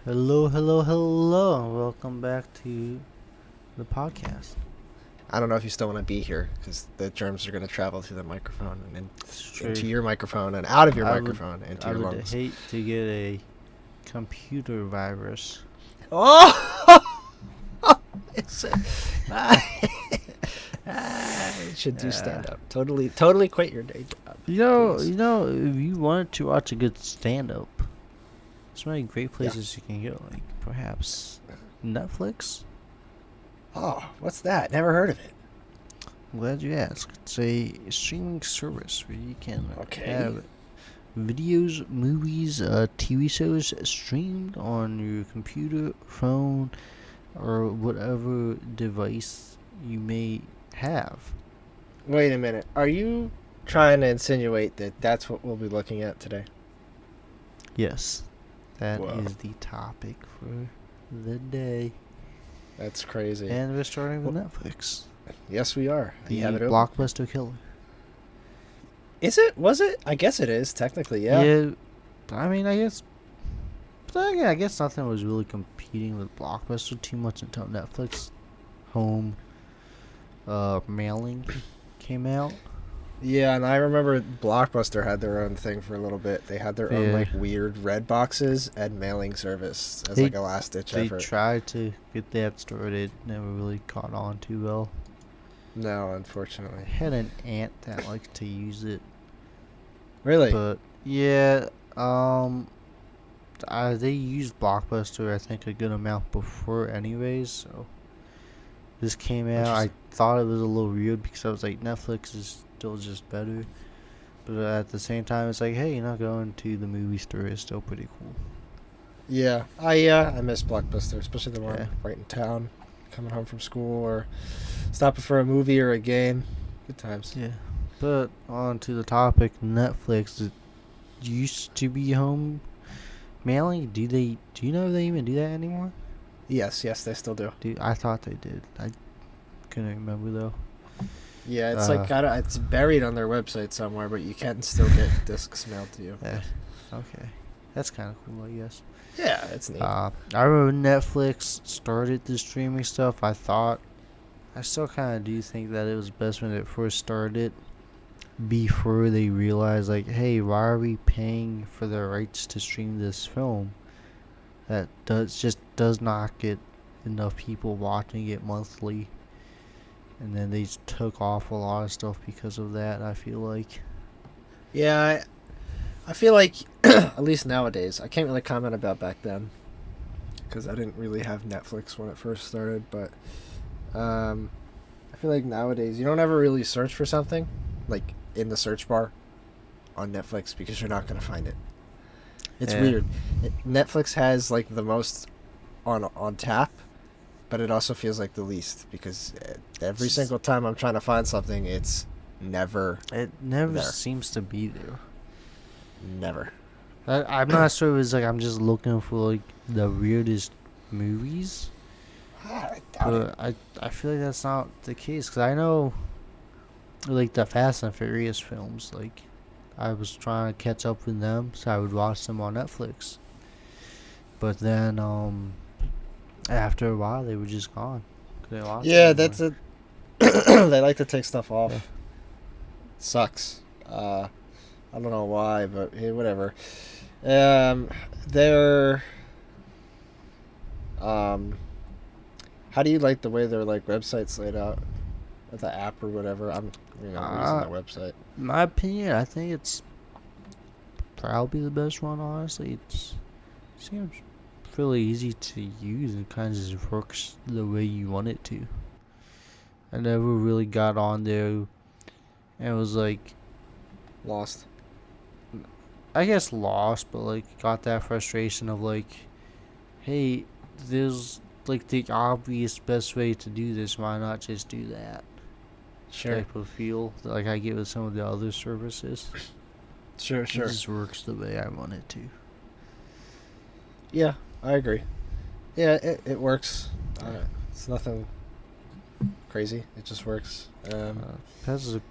Hello, hello, hello. Welcome back to the podcast. I don't know if you still want to be here because the germs are going to travel through the microphone and into your microphone and out of your microphone into your lungs. I would hate to get a computer virus. Oh! You should do stand up. Totally quit your day job. You know, if you wanted to watch a good stand up, there's many great places you can go, like perhaps Netflix. Oh, what's that? Never heard of it. I'm glad you asked. It's a streaming service where you can have videos, movies, TV shows streamed on your computer, phone, or whatever device you may have. Wait a minute. Are you trying to insinuate that that's what we'll be looking at today? Yes, that is the topic for the day. That's crazy. And we're starting with Netflix. Yes, we are. The blockbuster killer. Is it? Was it? I guess it is, technically, yeah. Yeah, I mean, I guess nothing was really competing with Blockbuster too much until Netflix Home mailing came out. Yeah, and I remember Blockbuster had their own thing for a little bit. They had their own like weird red boxes and mailing service as like a last ditch effort. They tried to get that started, never really caught on too well. No, unfortunately. I had an aunt that liked to use it. Really? But yeah, they used Blockbuster I think a good amount before anyways, so this came out. I thought it was a little weird because I was like, Netflix is still just better, but at the same time it's like, hey, you're not going to the movie store is still pretty cool. Yeah, I miss Blockbuster, especially the one right in town, coming home from school or stopping for a movie or a game. Good times. Yeah, but on to the topic. Netflix, it used to be home mailing. Do you know if they even do that anymore? Yes, they still do. I thought they did. I couldn't remember though. Yeah, it's it's buried on their website somewhere, but you can still get discs mailed to you. Yeah. Okay. That's kind of cool, I guess. Yeah, it's neat. I remember Netflix started the streaming stuff. I still kind of do think that it was best when it first started, before they realized, like, hey, why are we paying for the rights to stream this film that does not get enough people watching it monthly? And then they took off a lot of stuff because of that, I feel like. Yeah, I feel like, at least nowadays, I can't really comment about back then, because I didn't really have Netflix when it first started, but I feel like nowadays you don't ever really search for something, like, in the search bar on Netflix, because you're not going to find it. It's weird. Netflix has, like, the most on tap, but it also feels like the least, because every single time I'm trying to find something, it's never there. Seems to be there. Never. I'm not sure if it's like I'm just looking for like the weirdest movies, but I feel like that's not the case, because I know like the Fast and Furious films, like I was trying to catch up with them, so I would watch them on Netflix, but then after a while they were just gone. Yeah, that's it. They like to take stuff off. Yeah. Sucks. I don't know why, but hey, whatever. They're how do you like the way their like website's laid out, or the app or whatever? I'm using the website. In my opinion, I think it's probably the best one. Honestly, it seems really easy to use and kind of just works the way you want it to. I never really got on there and was like lost. I guess lost, but like got that frustration of like, hey, there's like the obvious best way to do this, why not just do that? Sure. Type of feel that like I get with some of the other services. Sure. It just works the way I want it to. Yeah, I agree. Yeah, it works. It's nothing crazy. It just works. Has a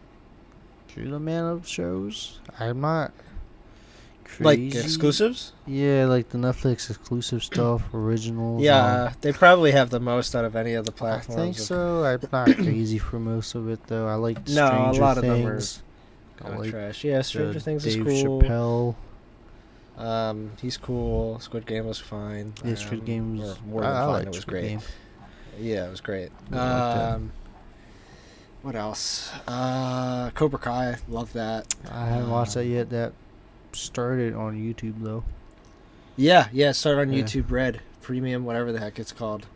good amount of shows. I'm not crazy. Like exclusives? Yeah, like the Netflix exclusive stuff, originals. Yeah, they probably have the most out of any of the I platforms. think so. I'm not crazy for most of it though. I like No, a Stranger lot of them are Things. I kind of like trash. Yeah, Stranger the Things is Dave cool. Chappelle. He's cool. Squid Game was fine. Yeah, Squid Game's. Or more than I fine. like It was Squid great. Game. Yeah, it was great. Yeah, I like that. What else? Cobra Kai. Love that. I haven't watched that yet. That started on YouTube though. Yeah, start on Yeah. YouTube Red Premium, whatever the heck it's called.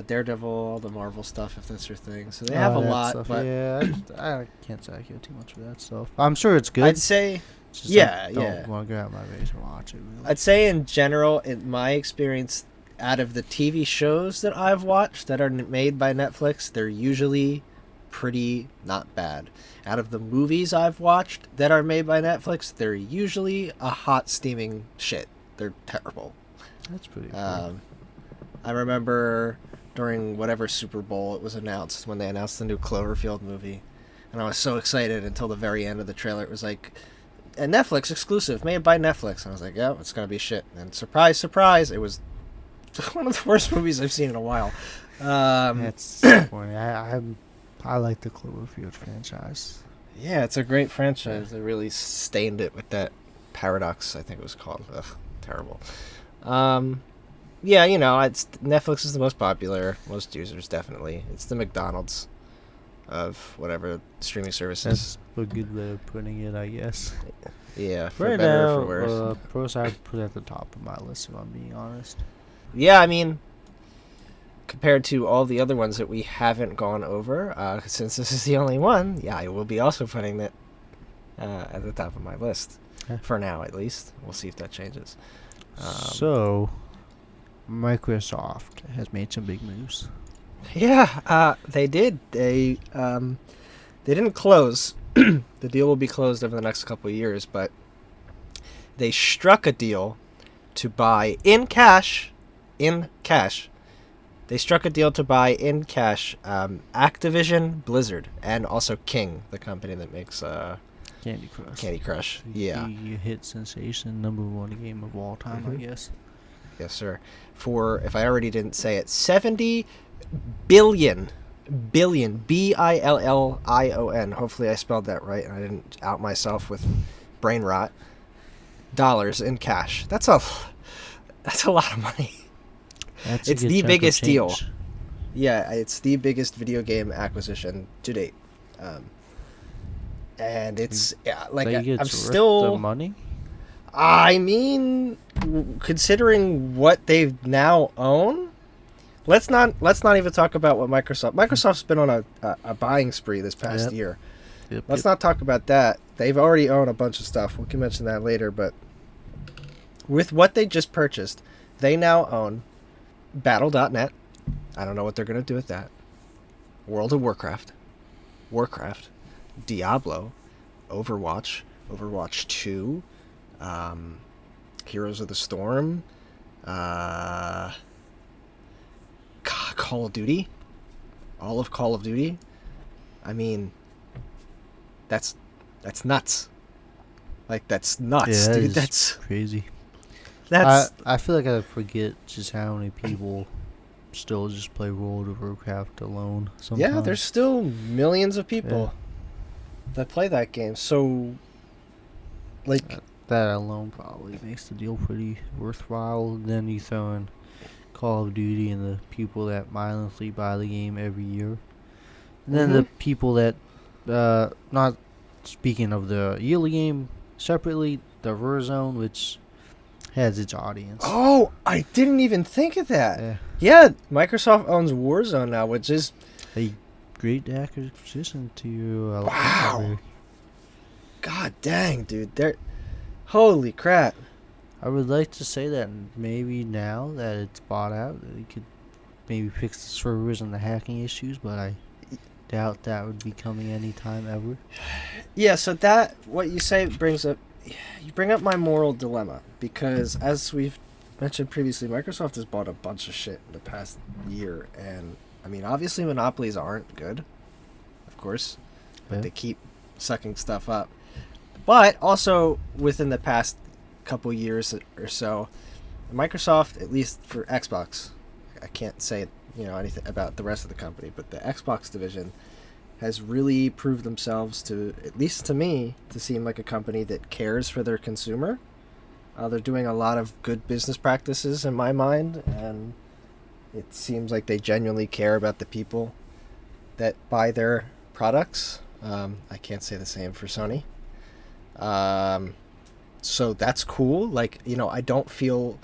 Daredevil, all the Marvel stuff, if that's your thing. So they have a That lot, stuff. but Yeah, I can't say I care too much for that stuff. I'm sure it's good. I'd say, It's just yeah, I don't yeah. want to go out my way to watch it. Really. I'd say in general, in my experience, out of the TV shows that I've watched that are made by Netflix, they're usually pretty not bad. Out of the movies I've watched that are made by Netflix, they're usually a hot steaming shit. They're terrible. That's pretty cool. I remember during whatever Super Bowl it was announced, when they announced the new Cloverfield movie, and I was so excited until the very end of the trailer. It was like a Netflix exclusive, made by Netflix, and I was like, yeah, it's gonna be shit. And surprise, surprise, it was one of the worst movies I've seen in a while. That's disappointing. I like the Cloverfield franchise. Yeah, it's a great franchise. They really stained it with that Paradox, I think it was called. Ugh, terrible. Yeah, it's Netflix is the most popular, most users definitely. It's the McDonald's of whatever streaming services. That's a good way of putting it, I guess. Yeah, for Right better now, or for worse. Pros I'd put at the top of my list if I'm being honest. Yeah, I mean, compared to all the other ones that we haven't gone over, since this is the only one, yeah, I will be also putting it at the top of my list. Yeah. For now, at least. We'll see if that changes. So, Microsoft has made some big moves. Yeah, they did. They didn't close. The deal will be closed over the next couple of years, but they struck a deal to buy in cash. They struck a deal to buy in cash Activision Blizzard and also King, the company that makes Candy Crush. Yeah. The hit sensation, #1 game of all time, I guess. Yes, sir. For, if I already didn't say it, 70 billion, Billion, hopefully I spelled that right and I didn't out myself with brain rot, dollars in cash. That's a lot of money. It's the biggest deal. Yeah, it's the biggest video game acquisition to date. And it's like I'm still the money. I mean, considering what they now own, let's not even talk about what Microsoft's been on a buying spree this past year. Let's not talk about that. They've already owned a bunch of stuff. We can mention that later, but with what they just purchased, they now own Battle.net. I don't know what they're going to do with that. World of Warcraft, Diablo, Overwatch 2, Heroes of the Storm, Call of Duty, all of Call of Duty. I mean, that's nuts. Like, that's nuts, Yeah, dude. that's crazy. That's I feel like I forget just how many people still just play World of Warcraft alone. Sometimes. yeah. There's still millions of people that play that game. So, like, that alone probably makes the deal pretty worthwhile. Then you throw in Call of Duty and the people that mindlessly buy the game every year. And then the people that, not speaking of the yearly game, separately, the Warzone, which has its audience. Oh, I didn't even think of that. Yeah. Yeah, Microsoft owns Warzone now, which is A great acquisition to wow. God dang, dude. Holy crap. I would like to say that maybe now that it's bought out, that it could maybe fix the servers and the hacking issues, but I doubt that would be coming anytime ever. Yeah, so that, what you say you bring up my moral dilemma, because as we've mentioned previously, Microsoft has bought a bunch of shit in the past year, and I mean, obviously monopolies aren't good, of course, but they keep sucking stuff up. But also within the past couple years or so, Microsoft, at least for Xbox, I can't say anything about the rest of the company, but the Xbox division has really proved themselves to, at least to me, to seem like a company that cares for their consumer. They're doing a lot of good business practices in my mind, and it seems like they genuinely care about the people that buy their products. I can't say the same for Sony. So that's cool. Like, I don't feel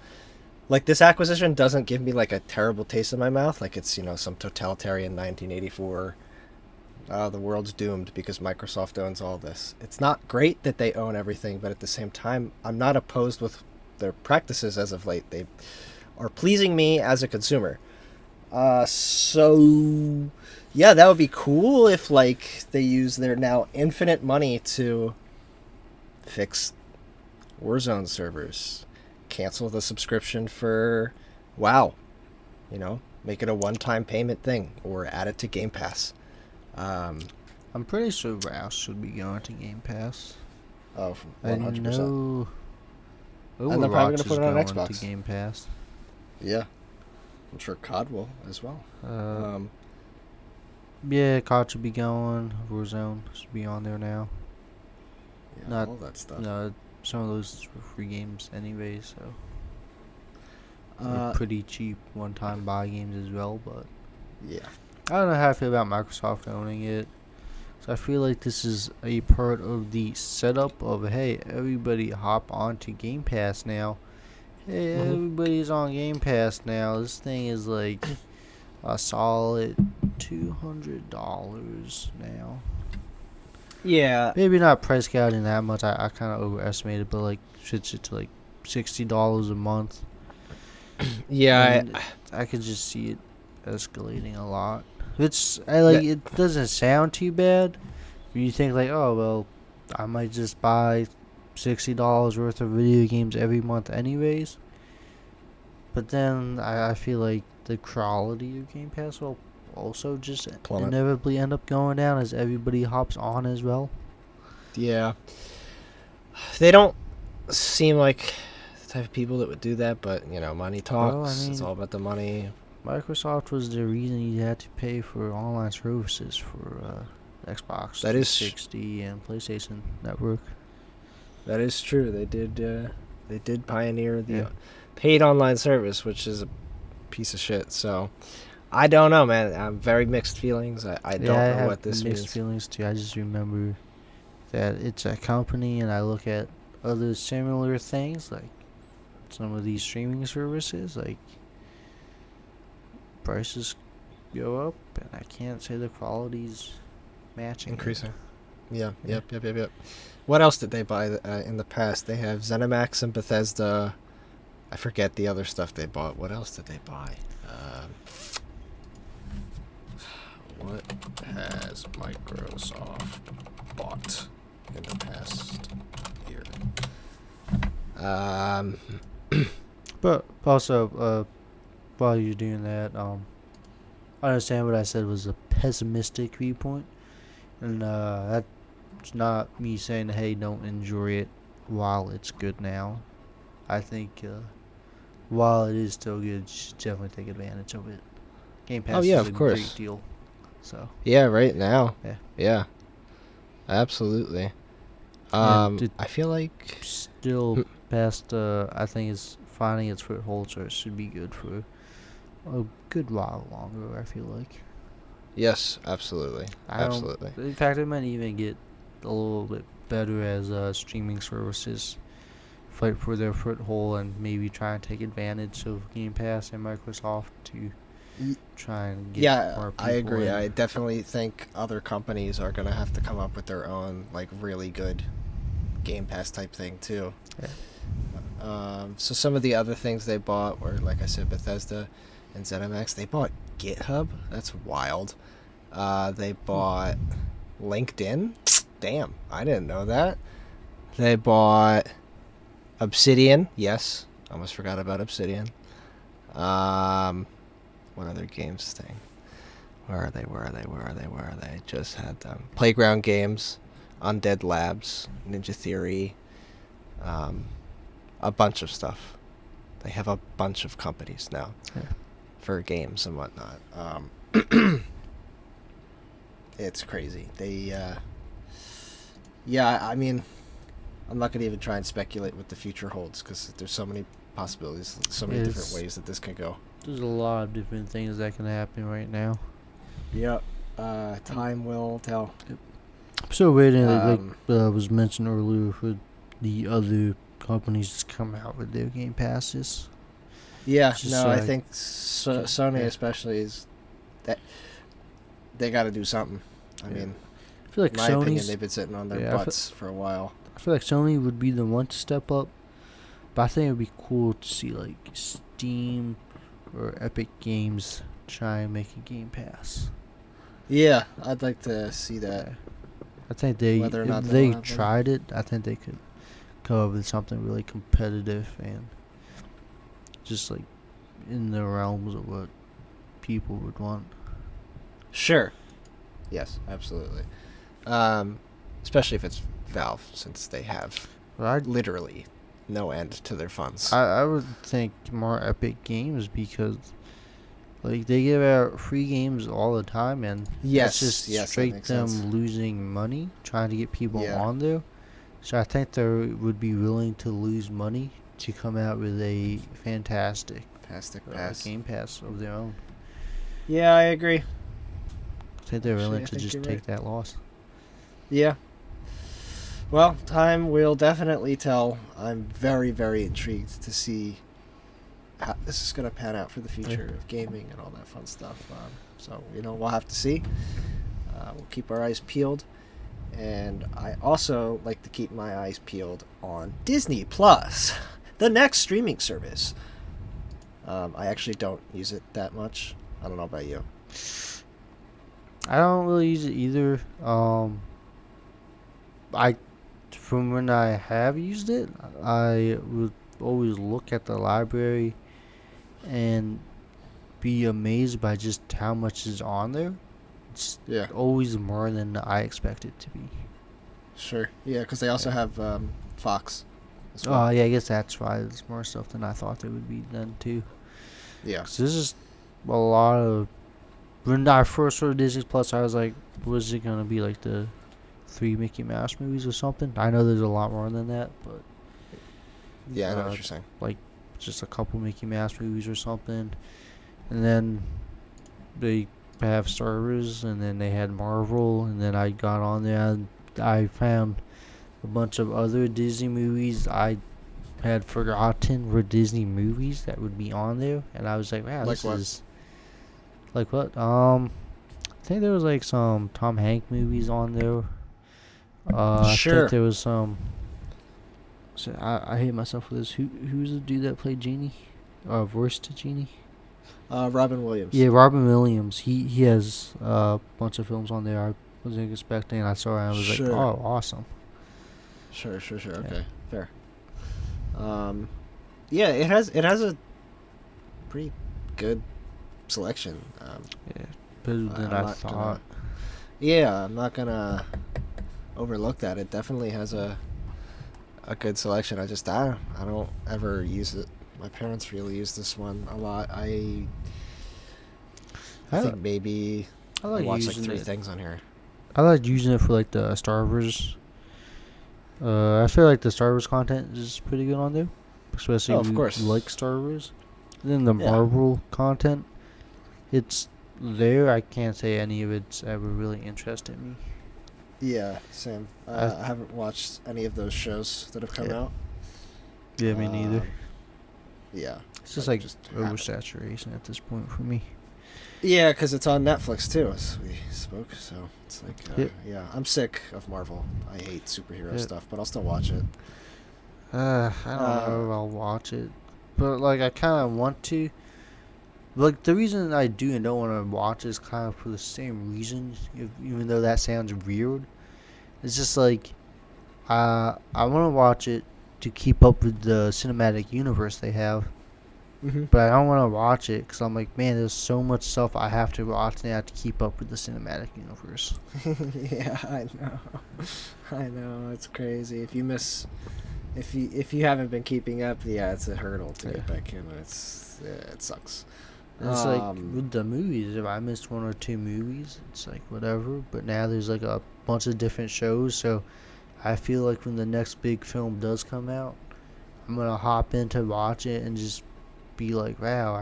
like this acquisition doesn't give me like a terrible taste in my mouth. Like it's, some totalitarian 1984, the world's doomed because Microsoft owns all this. It's not great that they own everything, but at the same time, I'm not opposed with their practices as of late. They are pleasing me as a consumer. So yeah, that would be cool if like they use their now infinite money to fix Warzone servers, cancel the subscription for WoW, make it a one-time payment thing, or add it to Game Pass. I'm pretty sure Rouse should be going to Game Pass. Oh, 100%. I know And they're probably Overwatch gonna put is it on going Xbox. to Game Pass. Yeah, I'm sure COD will as well. Yeah, COD should be going. Warzone should be on there now. Yeah, Not all that stuff. No, some of those were free games anyway, so they're pretty cheap one-time buy games as well. But Yeah. I don't know how I feel about Microsoft owning it. So I feel like this is a part of the setup of, hey, everybody hop onto Game Pass now. Hey, everybody's on Game Pass now. This thing is like a solid $200 now. Yeah. Maybe not price gouging that much. I kind of overestimated, but like switch it to like $60 a month. Yeah. I could just see it escalating a lot. It doesn't sound too bad. You think like, oh well, I might just buy $60 worth of video games every month anyways. But then I feel like the quality of Game Pass will also just inevitably end up going down as everybody hops on as well. Yeah. They don't seem like the type of people that would do that, but money talks. Well, I mean, it's all about the money. Microsoft was the reason you had to pay for online services for Xbox 360 and PlayStation Network. That is true. They did pioneer the paid online service, which is a piece of shit. So I don't know, man. I'm very mixed feelings. I don't know what this means. Mixed feelings too. I just remember that it's a company, and I look at other similar things like some of these streaming services, like prices go up, and I can't say the quality's matching. Increasing. Yeah. Yep. What else did they buy in the past? They have ZeniMax and Bethesda. I forget the other stuff they bought. What else did they buy? What has Microsoft bought in the past year? But also, while you're doing that, I understand what I said was a pessimistic viewpoint, and that's not me saying, hey, don't enjoy it while it's good now. I think while it is still good, you should definitely take advantage of it. Game Pass is a great deal. So yeah, right now. Yeah. Absolutely. I feel like still past I think it's finding its foothold, so it should be good for a good while longer, I feel like. Yes, absolutely. In fact, it might even get a little bit better as streaming services fight for their foothold and maybe try and take advantage of Game Pass and Microsoft to try and get more people. I agree. in. I definitely think other companies are going to have to come up with their own like really good Game Pass type thing too. Yeah. So some of the other things they bought were, like I said, Bethesda and ZeniMax. They bought GitHub. That's wild. They bought LinkedIn. Damn, I didn't know that. They bought Obsidian. Yes, almost forgot about Obsidian. What other games thing? Where are they? Just had them. Playground Games, Undead Labs, Ninja Theory. a bunch of stuff. They have a bunch of companies now Yeah. for games and whatnot. It's crazy. They, I mean, I'm not gonna even try and speculate what the future holds because there's so many possibilities, so many different ways that this can go. There's a lot of different things that can happen right now. Yep. Time will tell. I'm still waiting, was mentioned earlier, for the other companies to come out with their Game Passes. Yeah, I think Sony especially is that they got to do something. I mean, I feel like in my opinion, they've been sitting on their butts for a while. I feel like Sony would be the one to step up, but I think it would be cool to see like Steam or Epic Games try and make a Game Pass. Yeah, I'd like to see that. I think if they tried it, I think they could come up with something really competitive and just like in the realms of what people would want. Sure. Yes, absolutely. Especially if it's Valve, since they have literally no end to their funds. I would think more Epic Games because like they give out free games all the time, and it's just straight them losing money trying to get people on there. So I think they would be willing to lose money to come out with a fantastic Game Pass of their own. Yeah, I agree. I think they're willing to just take that loss. Yeah. Well, time will definitely tell. I'm very, very intrigued to see how this is going to pan out for the future of gaming and all that fun stuff. So, we'll have to see. We'll keep our eyes peeled. And I also like to keep my eyes peeled on Disney Plus, the next streaming service. I actually don't use it that much. I don't know about you. I don't really use it either. From when I have used it, I would always look at the library and be amazed by just how much is on there. It's always more than I expect it to be. Sure. Yeah, because they also have Fox as well. Oh, yeah, I guess that's why there's more stuff than I thought there would be then, too. Yeah. Because there's just a lot of... When I first heard Disney Plus, I was like, was it going to be like the 3 Mickey Mouse movies or something? I know there's a lot more than that, but... Yeah, I know what you're saying. Like, just a couple Mickey Mouse movies or something. And then they have Star Wars, and then they had Marvel, and then I got on there and I found a bunch of other Disney movies I had forgotten were Disney movies that would be on there, and I was like, wow, this is... Like what? I think there was like some Tom Hanks movies on there. I think there was some... So I hate myself for this. Who's the dude that played Genie? Voice to Genie? Robin Williams. Yeah, Robin Williams. He has a bunch of films on there I wasn't expecting. I saw it and I was like, oh, awesome. Sure. Okay, fair. Yeah, it has a pretty good selection. Better than I thought. I'm not gonna overlook that. It definitely has a good selection. I don't ever use it. My parents really use this one a lot. I think maybe I watched like 3 things on here. I like using it for like the Star Wars. I feel like the Star Wars content is pretty good on there, especially if you like Star Wars. And then the Marvel content, it's there. I can't say any of it's ever really interested me. Yeah, same. I haven't watched any of those shows that have come out. Yeah, me neither. Yeah. It's just oversaturation at this point for me. Yeah, because it's on Netflix too, as we spoke. So it's like, yeah, I'm sick of Marvel. I hate superhero stuff, but I'll still watch it. I don't know if I'll watch it, but like I kind of want to. Like the reason I do and don't want to watch is kind of for the same reason, even though that sounds weird. It's just like I want to watch it to keep up with the cinematic universe they have. Mm-hmm. But I don't want to watch it because I'm like, man, there's so much stuff I have to watch now to keep up with the cinematic universe. Yeah, I know. It's crazy. If you miss if you haven't been keeping up, it's a hurdle to Yeah. get back in. It sucks. And it's like with the movies, if I missed 1 or 2 movies, it's like whatever. But now there's like a bunch of different shows, so I feel like when the next big film does come out, I'm gonna hop in to watch it and just be like, wow,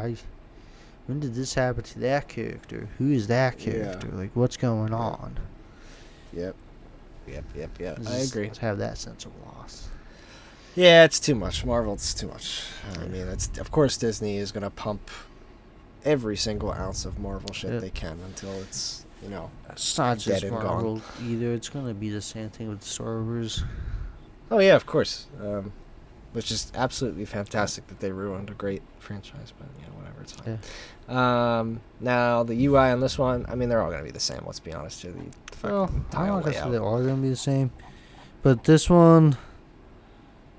when did this happen to that character? Who is that character? Yeah. Like, what's going on? Yep. I Just agree. have that sense of loss. Yeah, it's too much. Marvel, it's too much. I mean, of course Disney is gonna pump every single ounce of Marvel shit they can until it's It's not just dead and Marvel either. It's gonna be the same thing with Star Wars. Oh yeah, of course. Which is absolutely fantastic that they ruined a great franchise, but whatever, it's fine. Yeah. Now the UI on this one, I mean, they're all gonna be the same. Let's be honest here. Well, I'm tile not gonna say layout. they are gonna be the same, but this one,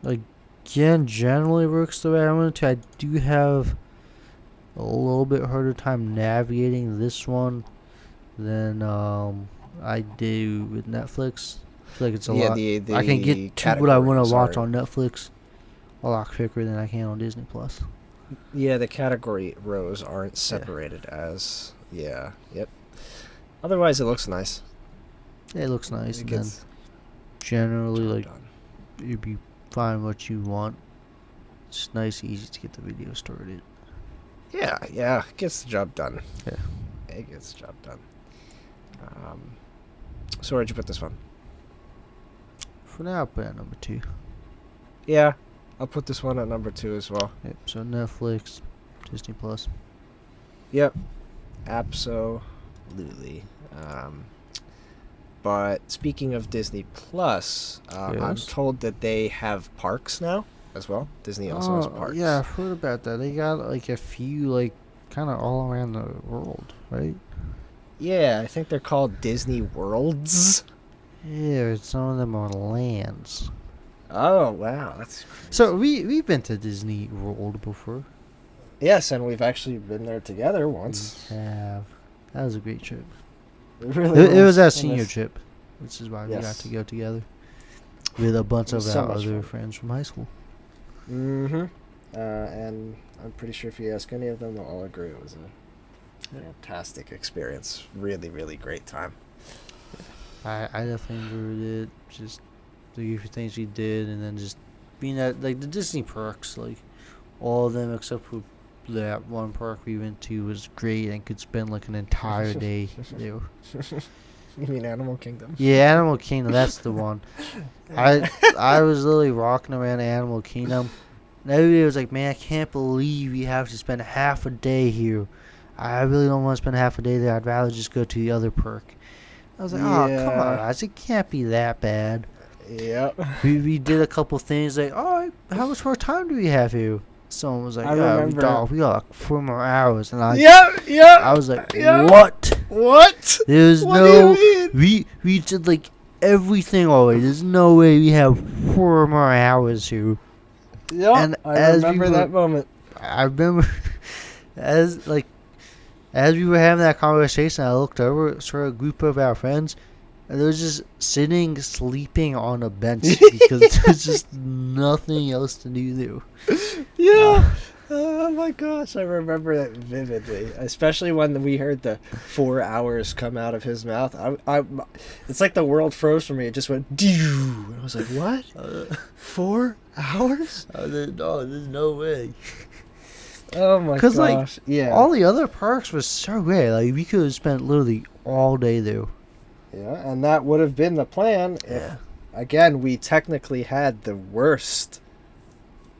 again, generally works the way I wanted to. I do have a little bit harder time navigating this one than I do with Netflix. I feel like it's a lot. I can get to what I want to watch on Netflix a lot quicker than I can on Disney Plus. Yeah, the category rows aren't separated as yep. Otherwise, it looks nice. It looks nice, It and then gets generally job like done. if you find what you want, it's nice, easy to get the video started. Yeah, it gets the job done. Yeah. It gets the job done. So where'd you put this one? For now, I'll put it at number 2. Yeah, I'll put this one at number 2 as well. Yep. So Netflix, Disney Plus. Yep, absolutely. But speaking of Disney Plus, I'm Yes. told that they have parks now as well. Disney also has parks. Yeah, I've heard about that. They got like a few, like kind of all around the world, right? Yeah, I think they're called Disney Worlds. Yeah, some of them are lands. Oh wow, that's crazy. So we've been to Disney World before. Yes, and we've actually been there together once. We have. That was a great trip. It really It was our and senior this- trip, which is why we got Yes. to go together with a bunch It was of so our much other fun. friends from high school. Mm-hmm. And I'm pretty sure if you ask any of them, they'll all agree it was a fantastic experience. Really, really great time. I definitely enjoyed it. Just the few things we did, and then just being at like the Disney parks, like all of them except for that one park we went to was great and could spend like an entire day there. You mean Animal Kingdom? Yeah, Animal Kingdom, that's the one. I was literally walking around Animal Kingdom, and everybody was like, "Man, I can't believe you have to spend half a day here. I really don't want to spend half a day there. I'd rather just go to the other park." I was like, "Oh, come on, Yeah. guys, it can't be that bad." Yep. We did a couple things like, "Oh, how much more time do we have here?" Someone was like, I "Yeah, remember. we got like 4 more hours," and I Yep. was like, Yeah. "What?" What? There's What no. do you mean? We did like everything already. There's no way we have 4 more hours here. Yep. And I as we remember were- that moment. I remember as we were having that conversation, I looked over, saw a group of our friends, and they were just sitting, sleeping on a bench because there's just nothing else to do there. Yeah. Oh my gosh, I remember that vividly. Especially when we heard the 4 hours come out of his mouth. It's like the world froze for me. It just went. Doo! And I was like, "What? 4 hours? There's no way. Oh my gosh!" 'Cause, like, yeah, All the other parks was so great. Like we could have spent literally all day there. yeah, and that would have been the plan if, again, we technically had the worst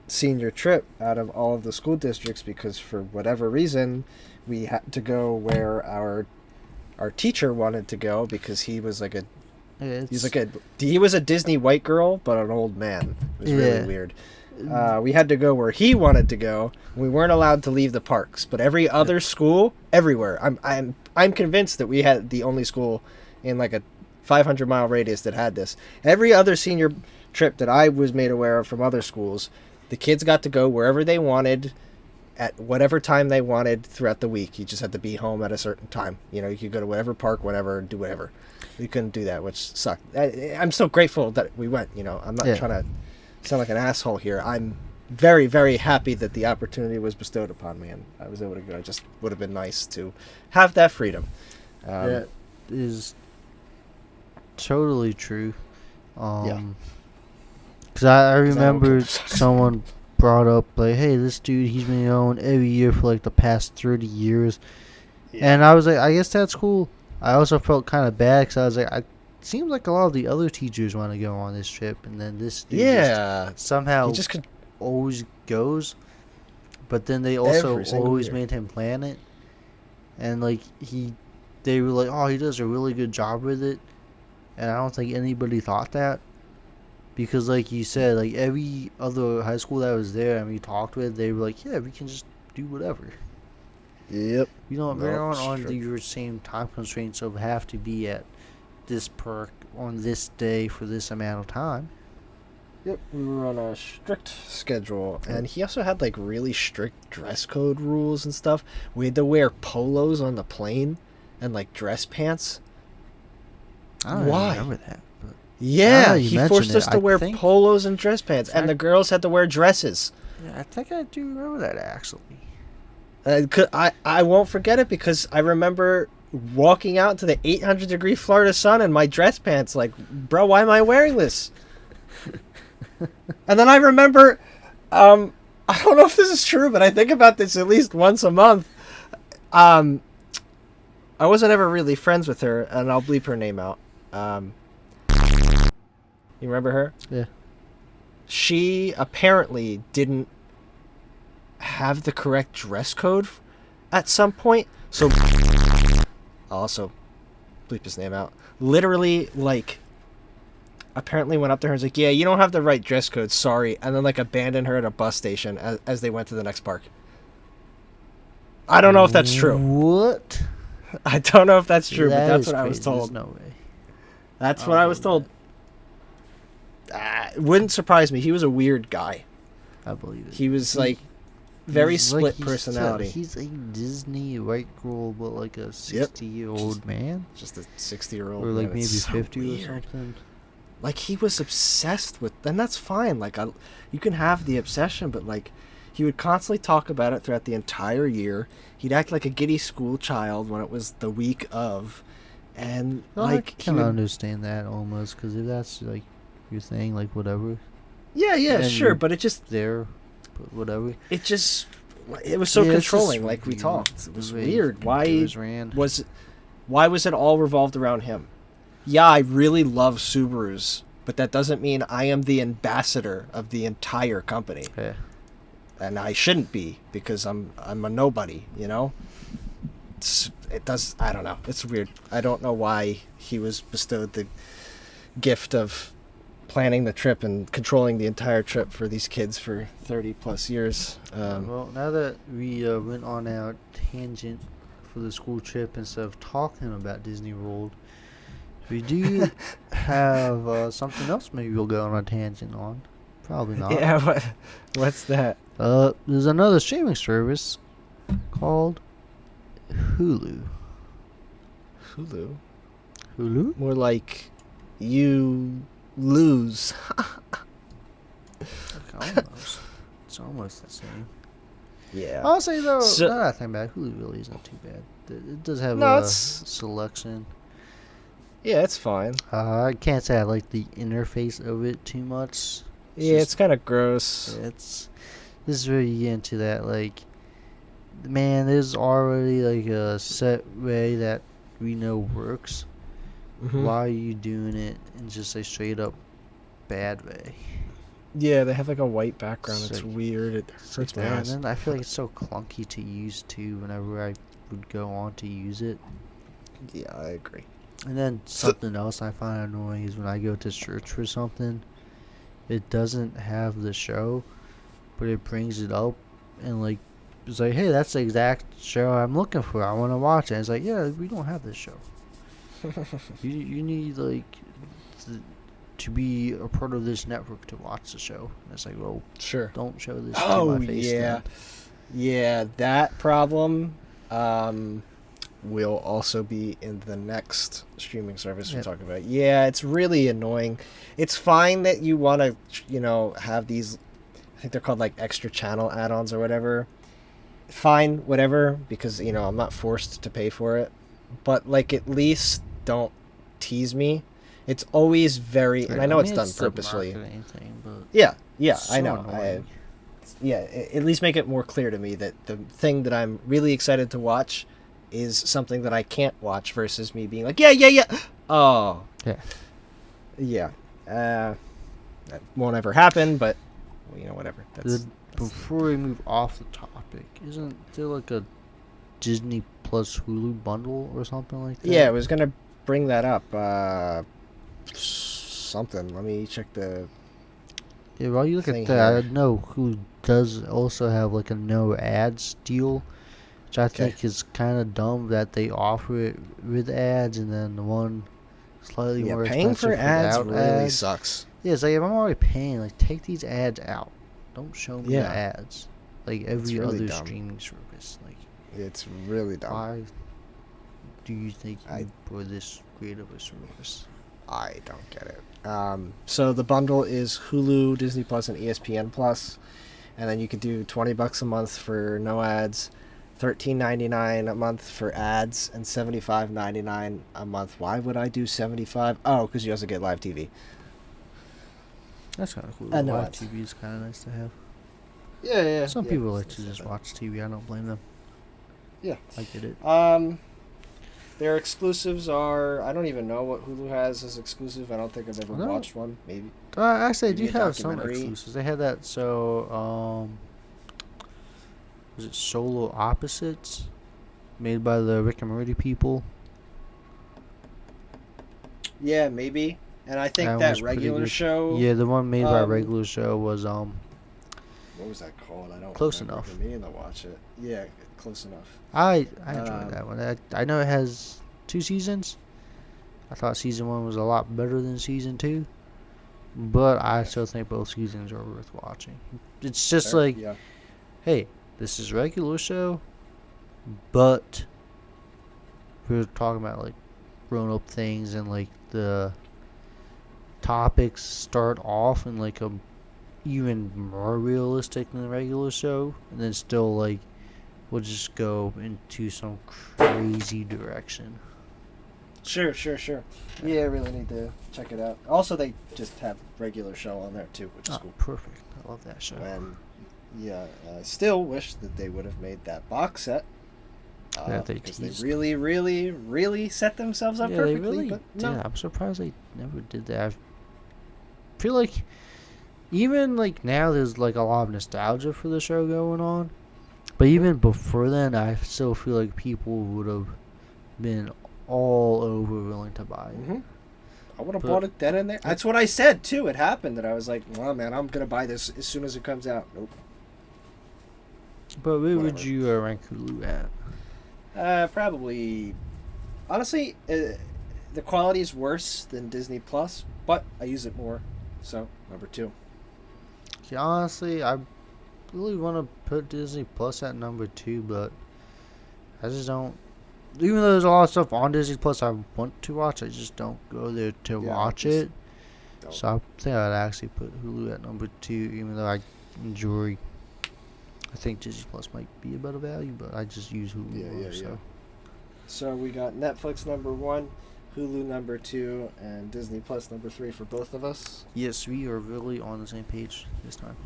senior trip out of all of the school districts because for whatever reason we had to go where our teacher wanted to go because he was like he was a Disney white girl but an old man. It was really weird. We had to go where he wanted to go. We weren't allowed to leave the parks, but every other school everywhere. I'm convinced that we had the only school in like a 500-mile radius that had this. Every other senior trip that I was made aware of from other schools, the kids got to go wherever they wanted at whatever time they wanted throughout the week. You just had to be home at a certain time. You could go to whatever park, whenever, and do whatever. We couldn't do that, which sucked. I'm so grateful that we went. I'm not trying to sound like an asshole here. I'm very, very happy that the opportunity was bestowed upon me and I was able to go. It just would have been nice to have that freedom. That is totally true. Yeah. Because I 'Cause I don't remember care. someone brought up, like, hey, this dude, he's been going every year for, like, the past 30 years. Yeah. And I was like, I guess that's cool. I also felt kind of bad because I was like, it seems like a lot of the other teachers want to go on this trip. And then this dude just somehow He just could. always goes. But then they also Every single always year. made him plan it. And, like, they were like, oh, he does a really good job with it. And I don't think anybody thought that. Because, like you said, like, every other high school that was there and we talked with, they were like, yeah, we can just do whatever. Yep. We don't, we're No, not on strict. your same time constraints of have to be at this perk on this day for this amount of time. Yep, we were on a strict schedule, and he also had like really strict dress code rules and stuff. We had to wear polos on the plane and like dress pants. I don't Why? remember that. But Yeah, you he mentioned forced us it, to I wear think- polos and dress pants, and the girls had to wear dresses. yeah, I think I do remember that actually. I won't forget it because I remember walking out into the 800-degree Florida sun in my dress pants like, bro, why am I wearing this? And then I remember, I don't know if this is true, but I think about this at least once a month. I wasn't ever really friends with her, and I'll bleep her name out. You remember her? Yeah. She apparently didn't have the correct dress code at some point. So, I'll also bleep his name out. Literally, like, apparently went up to her and was like, yeah, you don't have the right dress code, sorry. And then, like, abandoned her at a bus station as they went to the next park. I don't know if that's true. What? I don't know if that's true, but That that's is what I was crazy. told. There's no way. That's I what don't I was believe told. It wouldn't surprise me. He was a weird guy. I believe it. He was, like, very He's split like- he's- personality. He's a Disney white girl, but like a 60-year-old man, Just a 60-year-old or like man. maybe It's so 50 weird. or something. Like, he was obsessed with, and that's fine. Like, you can have the obsession, but like, he would constantly talk about it throughout the entire year. He'd act like a giddy school child when it was the week of, and Well, like, I can understand that almost, because if that's like your thing, like whatever, yeah, and sure, you're- but it just, there, but whatever. it was so Yeah, it's just controlling. Like we weird, talked, it was the way weird. it Why was ran. why was it all revolved around him? Yeah, I really love Subarus, but that doesn't mean I am the ambassador of the entire company. Yeah. And I shouldn't be because I'm a nobody, you know. I don't know. It's weird. I don't know why he was bestowed the gift of planning the trip and controlling the entire trip for these kids for 30 plus years. Well, now that we went on our tangent for the school trip instead of talking about Disney World, we do have something else maybe we'll go on a tangent on. Probably not. Yeah, what's that? There's another streaming service called Hulu. Hulu. Hulu? More like you lose. Almost. It's almost the same. Yeah. I'll say though, So- now that I think about it, Hulu really isn't too bad. It does have No, a it's- selection. Yeah, it's fine. I can't say I like the interface of it too much. Yeah, it's kind of gross. This is where you get into that, like, man, there's already like a set way that we know works. Mhm. Why are you doing it in just a straight up bad way? Yeah, they have like a white background. It's Sick. weird. It It's hurts like my that, eyes. and then I feel like it's so clunky to use too whenever I would go on to use it. Yeah, I agree. And then something else I find annoying is when I go to search for something, it doesn't have the show, but it brings it up and like it's like, hey, that's the exact show I'm looking for. I want to watch it. And it's like, yeah, we don't have this show. You need like to be a part of this network to watch the show. And it's like, well, Sure. don't show this to Oh my face. yeah, Then. yeah. That problem. will also be in the next streaming service we're Yep. talking about. Yeah, it's really annoying. It's fine that you want to, have these, I think they're called like extra channel add-ons or whatever. Fine, whatever, because, I'm not forced to pay for it. But, like, at least don't tease me. It's always very, and I know it's done the purposefully. marketing thing, but Yeah, it's I so know. annoying. At least make it more clear to me that the thing that I'm really excited to watch is something that I can't watch versus me being like, yeah. Oh. Yeah. Yeah. That won't ever happen, but, whatever. Before we move off the topic, isn't there like a Disney Plus Hulu bundle or something like that? Yeah, I was going to bring that up. Something. Let me check the... Yeah, while you look at that, I know Hulu does also have like a no ads deal, which I think is kind of dumb that they offer it with ads and then the one slightly more paying expensive for ads without really ads. sucks. Yeah, it's like if I'm already paying, like take these ads out. Don't show me the Yeah. ads. Like every really other dumb. streaming service. Like It's really dumb. why do you think you for this great of a service? I don't get it. So the bundle is Hulu, Disney Plus, and ESPN Plus, and then you could do $20 a month for no ads, $13.99 a month for ads, and $75.99 a month. Why would I do $75? Oh, because you also get live TV. That's kind of cool. I know Live it's- TV is kind of nice to have. Yeah. Some people like to just watch TV. I don't blame them. Yeah. I get it. Their exclusives are, I don't even know what Hulu has as exclusive. I don't think I've ever No. watched one. Maybe. Actually, they Maybe do a have some documentary. exclusives. They had that. So, was it Solo Opposites, made by the Rick and Morty people? Yeah, maybe. And I think That that was pretty regular good. show. Yeah, the one made by um, regular show was What was that called? I don't Close remember. Enough. I've been meaning to watch it. Yeah, Close Enough. I enjoyed that one. I know it has 2 seasons. I thought season 1 was a lot better than season 2, but I still think both seasons are worth watching. It's just Fair? like, Yeah. hey, this is a regular show, but we're talking about like grown up things and like the topics start off in like a even more realistic than the regular show, and then still like we'll just go into some crazy direction. Sure. Yeah, I really need to check it out. Also, they just have regular show on there too, which is cool. Perfect. I love that show. And yeah, I still wish that they would have made that box set. That they because they teased. really, really, really set themselves up Yeah, perfectly. they really but did. no. I'm surprised they never did that. I feel like even like now there's like a lot of nostalgia for the show going on, but even before then, I still feel like people would have been all over willing to buy it. Mm-hmm. I would have bought it then and there. That's what I said too. It happened that I was like, "Well, man, I'm gonna buy this as soon as it comes out." Nope. But where would Whatever. you rank Hulu at? Probably. Honestly, the quality is worse than Disney Plus, but I use it more, so number 2. See, honestly, I really want to put Disney Plus at number 2, but I just don't. Even though there's a lot of stuff on Disney Plus I want to watch, I just don't go there to watch it. Don't. So I think I'd actually put Hulu at number 2, even though I enjoy. I think Disney Plus might be a better value, but I just use Hulu more. So. So we got Netflix number 1, Hulu number 2, and Disney Plus number 3 for both of us. Yes, we are really on the same page this time.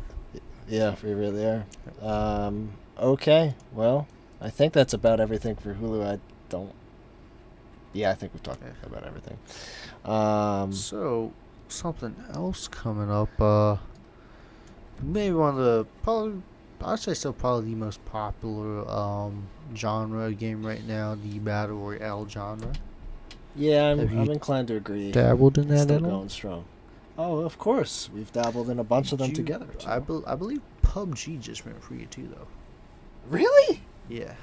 Yeah, we really are. Okay, well, I think that's about everything for Hulu. Yeah, I think we've talked about everything. So, something else coming up. Maybe one of the I'd say still probably the most popular genre game right now, the battle royale genre. Yeah, Have I'm you inclined to agree. Dabbled in It's that still at all? going strong. Oh, of course. We've dabbled in a bunch of them You- together. too. I believe PUBG just went free too, though. Really? Yeah.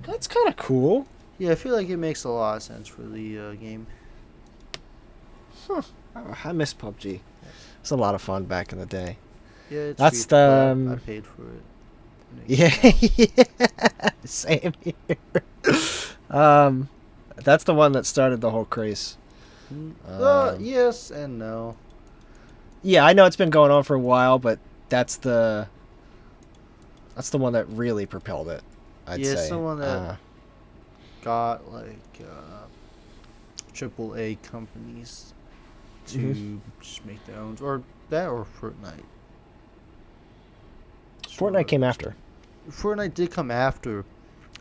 That's kind of cool. Yeah, I feel like it makes a lot of sense for the game. Huh. Oh, I miss PUBG. It's a lot of fun back in the day. Yeah, it's That's free, but the, I paid for it. Yeah, yeah. Same here. That's the one that started the whole craze. Yes and no. Yeah, I know it's been going on for a while, but that's the one that really propelled it. I'd Yeah, say. someone that got like triple A companies to just make their own, or that, or Fortnite. Fortnite came after. Fortnite did come after,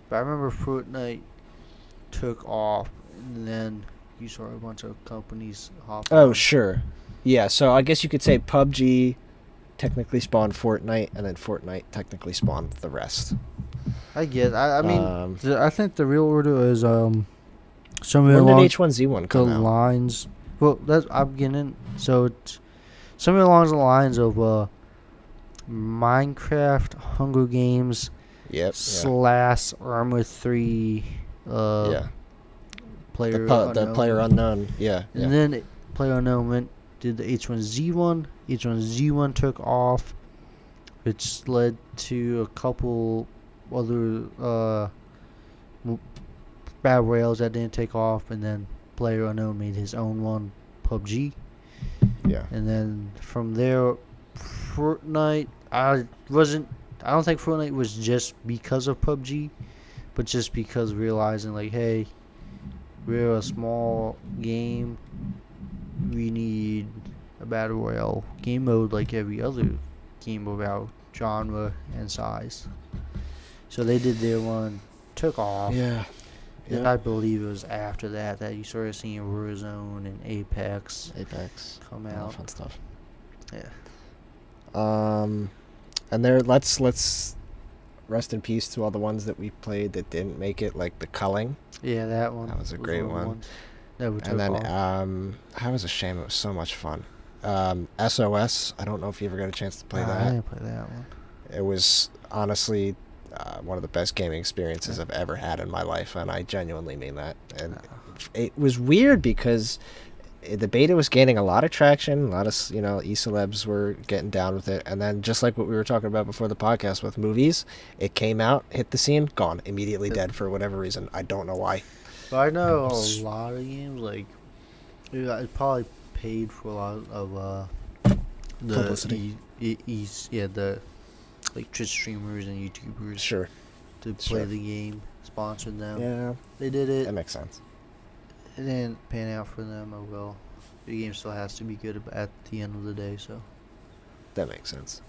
but I remember Fortnite took off, and then you saw a bunch of companies hop Oh, on. sure. Yeah, so I guess you could say PUBG technically spawned Fortnite, and then Fortnite technically spawned the rest. I get. I mean, I think the real order is somewhere When did along H1Z1 the come out? lines. Well, that's I'm beginning. So it's somewhere along the lines of Minecraft, Hunger Games, Yep. / Armor 3. Yeah. Player The Player Unknown. Yeah. And then Player Unknown did the H1Z1. H1Z1 took off, which led to a couple other battle royales that didn't take off, and then Player Unknown made his own one, PUBG. Yeah. And then from there, Fortnite. I don't think Fortnite was just because of PUBG, but just because realizing like, hey, we're a small game. We need a battle royale game mode like every other game of our genre and size. So they did their one, took off. Yeah. And I believe it was after that you started seeing Warzone and Apex come out. Fun stuff. Yeah. And there, let's rest in peace to all the ones that we played that didn't make it, like the Culling. Yeah, that one. That was a great one. Never took And then off. that was a shame. It was so much fun. SOS. I don't know if you ever got a chance to play that. I didn't play that one. It was honestly one of the best gaming experiences I've ever had in my life, and I genuinely mean that. And it was weird because the beta was gaining a lot of traction. A lot of e-celebs were getting down with it, and then just like what we were talking about before the podcast with movies, it came out, hit the scene, gone, immediately dead for whatever reason. I don't know why. But I know a lot of games like it probably paid for a lot of the publicity. The like Twitch streamers and YouTubers. Sure. To play the game, sponsored them. Yeah. They did it. That makes sense. It didn't pan out for them. Oh well. The game still has to be good at the end of the day. So. That makes sense.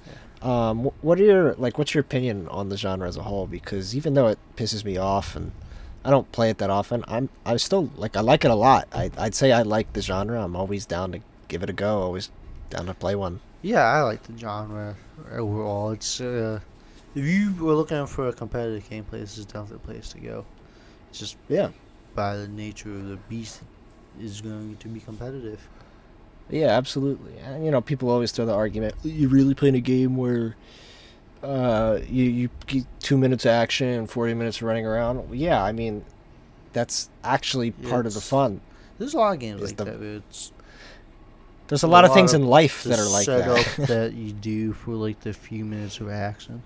Yeah. What's your opinion on the genre as a whole? Because even though it pisses me off and I don't play it that often, I still I like it a lot. I'd say I like the genre. I'm always down to give it a go. Always down to play one. Yeah, I like the genre overall. It's if you were looking for a competitive gameplay, this is definitely the place to go. It's just by the nature of the beast, is going to be competitive. Yeah, absolutely. And people always throw the argument: you're really playing a game where you get 2 minutes of action and 40 minutes of running around. Yeah, I mean that's actually part of the fun. There's a lot of games like that. There's a lot of things in life that are like that. Setup that you do for like the few minutes of action.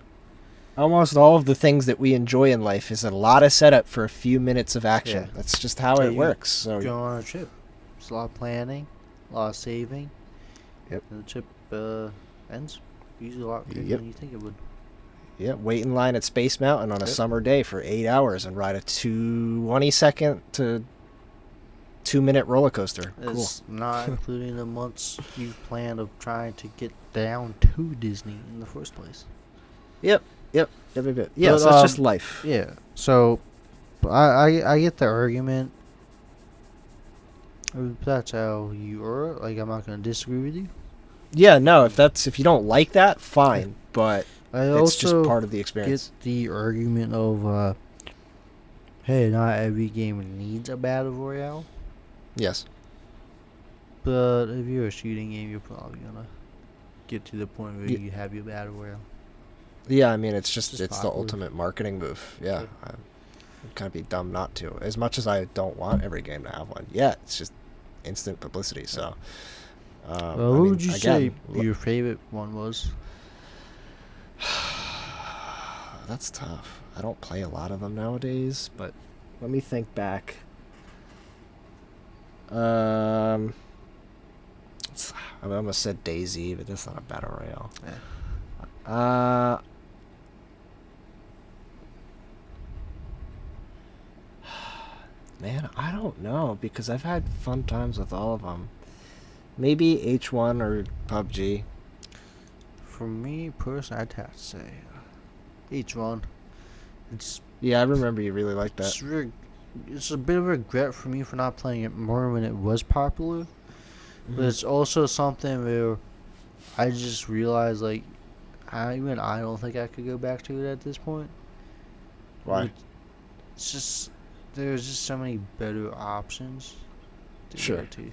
Almost all of the things that we enjoy in life is a lot of setup for a few minutes of action. Yeah. That's just how it works. So go on a trip. It's a lot of planning, a lot of saving. Yep. And the trip ends usually a lot quicker than you think it would. Yeah, wait in line at Space Mountain on a summer day for 8 hours and ride a 20-second to 2-minute roller coaster. It's not including the months you planned of trying to get down to Disney in the first place. Yep. Yeah, so it's just life. Yeah. So, I get the argument. If that's how you are. Like, I'm not going to disagree with you. Yeah, no. If you don't like that, fine. But it's just also part of the experience. Get the argument of, hey, not every game needs a battle royale. Yes. But if you're a shooting game, you're probably gonna get to the point where you have your battle royale. Yeah, I mean it's the ultimate marketing move. Yeah, I'd kind of be dumb not to. As much as I don't want every game to have one. Yeah, it's just instant publicity. So. What would you say your favorite one was? That's tough. I don't play a lot of them nowadays, but Let me think back. I almost said DayZ, but that's not a battle royale. Yeah. Man, I don't know because I've had fun times with all of them. Maybe H1 or PUBG. For me personally, I'd have to say H1. Yeah, I remember you really liked that. It's a bit of a regret for me for not playing it more when it was popular. Mm-hmm. But it's also something where I just realized, like, I don't think I could go back to it at this point. Why? It's just, there's just so many better options to go to.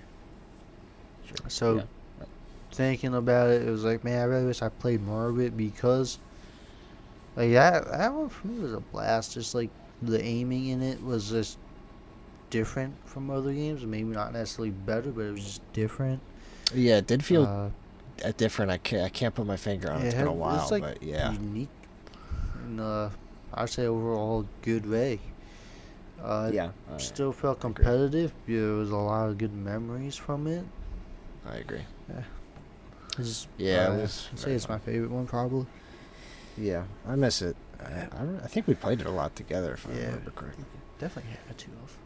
Sure. So, yeah. Thinking about it, it was like, man, I really wish I played more of it because, like, that one for me was a blast. Just, like, the aiming in it was just different from other games. Maybe not necessarily better, but it was just different. Yeah, it did feel different. I can't put my finger on it. It's been a while, it's like but yeah. unique in I'd say overall good way. Still felt competitive. There was a lot of good memories from it. I agree. Yeah. I'd say it's my favorite one probably. Yeah, I miss it. I think we played it a lot together, if I remember correctly. Definitely had to have.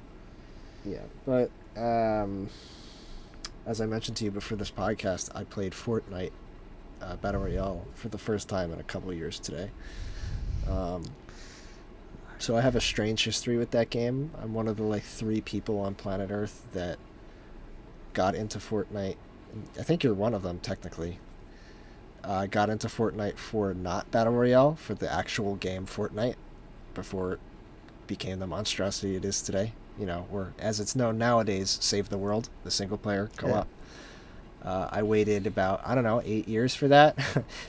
Yeah, but as I mentioned to you before this podcast, I played Fortnite Battle Royale for the first time in a couple of years today. So I have a strange history with that game. I'm one of the 3 people on planet Earth that got into Fortnite. I think you're one of them, technically. Got into Fortnite for not Battle Royale, for the actual game Fortnite, before it became the monstrosity it is today. Or as it's known nowadays, Save the World, the single-player co-op. Yeah. I waited about, 8 years for that.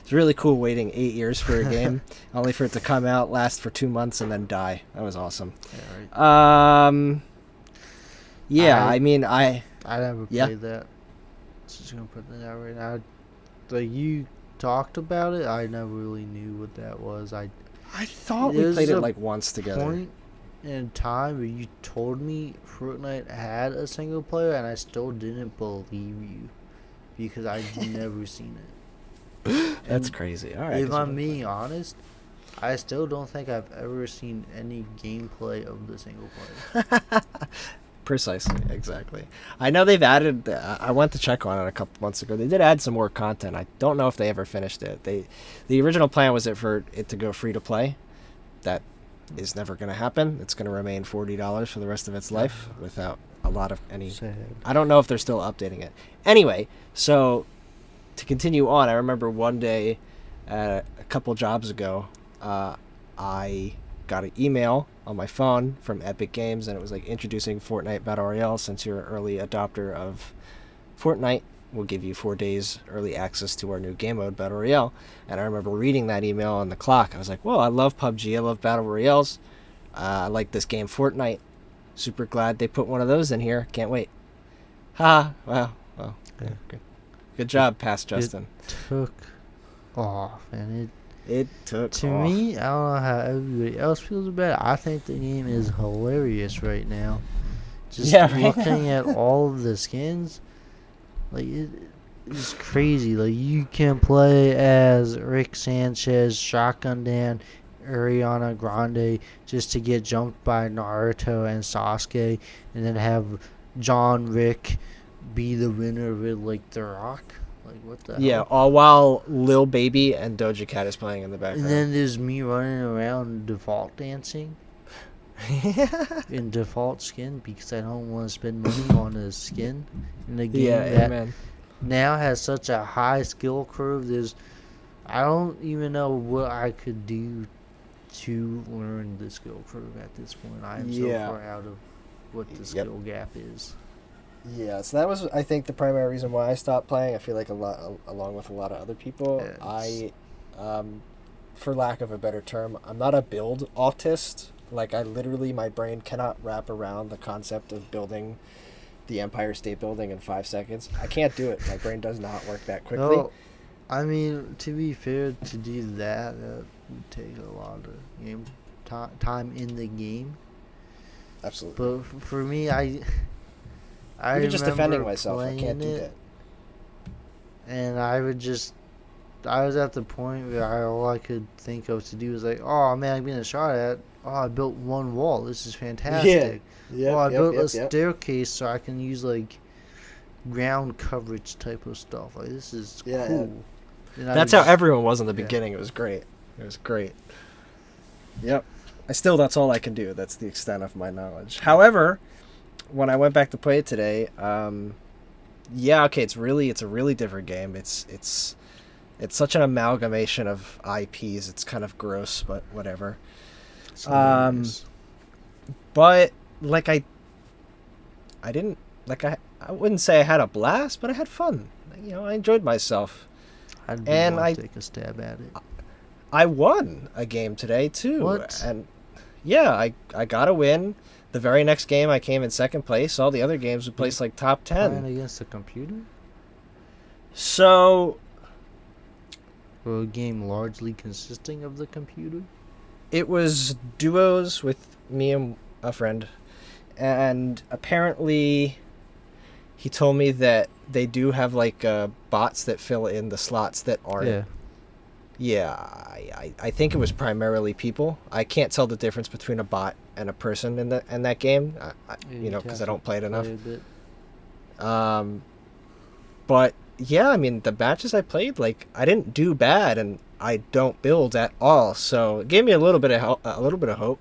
It's really cool waiting 8 years for a game, only for it to come out, last for 2 months, and then die. That was awesome. Yeah, right. I never played that. Just gonna put that out right now. Like, you talked about it, I never really knew what that was. I thought we played it once together. Point in time where you told me Fortnite had a single player, and I still didn't believe you because I'd never seen it. That's crazy. All right. If I'm being honest, I still don't think I've ever seen any gameplay of the single player. Precisely, exactly. I know they've added. I went to check on it a couple months ago. They did add some more content. I don't know if they ever finished it. The original plan was for it to go free to play. That is never going to happen. It's going to remain $40 for the rest of its life without a lot of any. Sad. I don't know if they're still updating it. Anyway, so to continue on, I remember one day, a couple jobs ago, I got an email on my phone from Epic Games, and it was introducing Fortnite Battle Royale. Since you're an early adopter of Fortnite, we'll give you 4 days early access to our new game mode, Battle Royale. And I remember reading that email on the clock. I was like, whoa, I love PUBG, I love Battle Royales. I like this game Fortnite. Super glad they put one of those in here. Can't wait. Ha! Wow. Well, yeah. Good job, Past Justin. It took off, and it took to off. me, I don't know how everybody else feels about it. I think the game is hilarious right now. Just looking at all of the skins, it's crazy. You can play as Rick Sanchez, Shotgun Dan, Ariana Grande, just to get jumped by Naruto and Sasuke, and then have John Wick be the winner of it like The Rock. What the hell? Yeah, all while Lil Baby and Doja Cat is playing in the background. And then there's me running around default dancing in default skin because I don't want to spend money on a skin in a game that now has such a high skill curve. I don't even know what I could do to learn the skill curve at this point. I am so far out of what the skill gap is. Yeah, so that was, I think, the primary reason why I stopped playing. I feel like along with a lot of other people, for lack of a better term, I'm not a build autist. My brain cannot wrap around the concept of building the Empire State Building in 5 seconds. I can't do it. My brain does not work that quickly. No, I mean, to be fair, to do that would take a lot of time in the game. absolutely. But for me, I Even just defending remember myself, I can't playing do it, that. and I was at the point where all I could think of to do was like, oh man, I'm being shot at. Oh, I built one wall. This is Yeah. fantastic. Oh, Yep. I Yep. built a Yep. Yep. staircase so I can use like ground coverage type of stuff. Like this is Yeah. Yeah. cool. And I would That's how just everyone was in the yeah. beginning. It was great. It was great. Yep. That's all I can do. That's the extent of my knowledge. However, when I went back to play it today, yeah, okay, it's a really different game. It's such an amalgamation of IPs. It's kind of gross, but whatever. It's Um, hilarious. But like I didn't like I wouldn't say I had a blast, but I had fun. I enjoyed myself. I'd And want to take a stab at it. I won a game today too. What? And yeah, I got a win. The very next game I came in second place. All the other games we placed like top 10. Playing against a computer? So Or a game largely consisting of the computer? it was duos with me and a friend. And apparently he told me that they do have like bots that fill in the slots that aren't. Yeah. Yeah, I think it was primarily people. I can't tell the difference between a bot and a person in that game. Because I don't play it enough. A bit. But yeah, I mean the matches I played, like I didn't do bad, and I don't build at all. So it gave me a little bit of hope.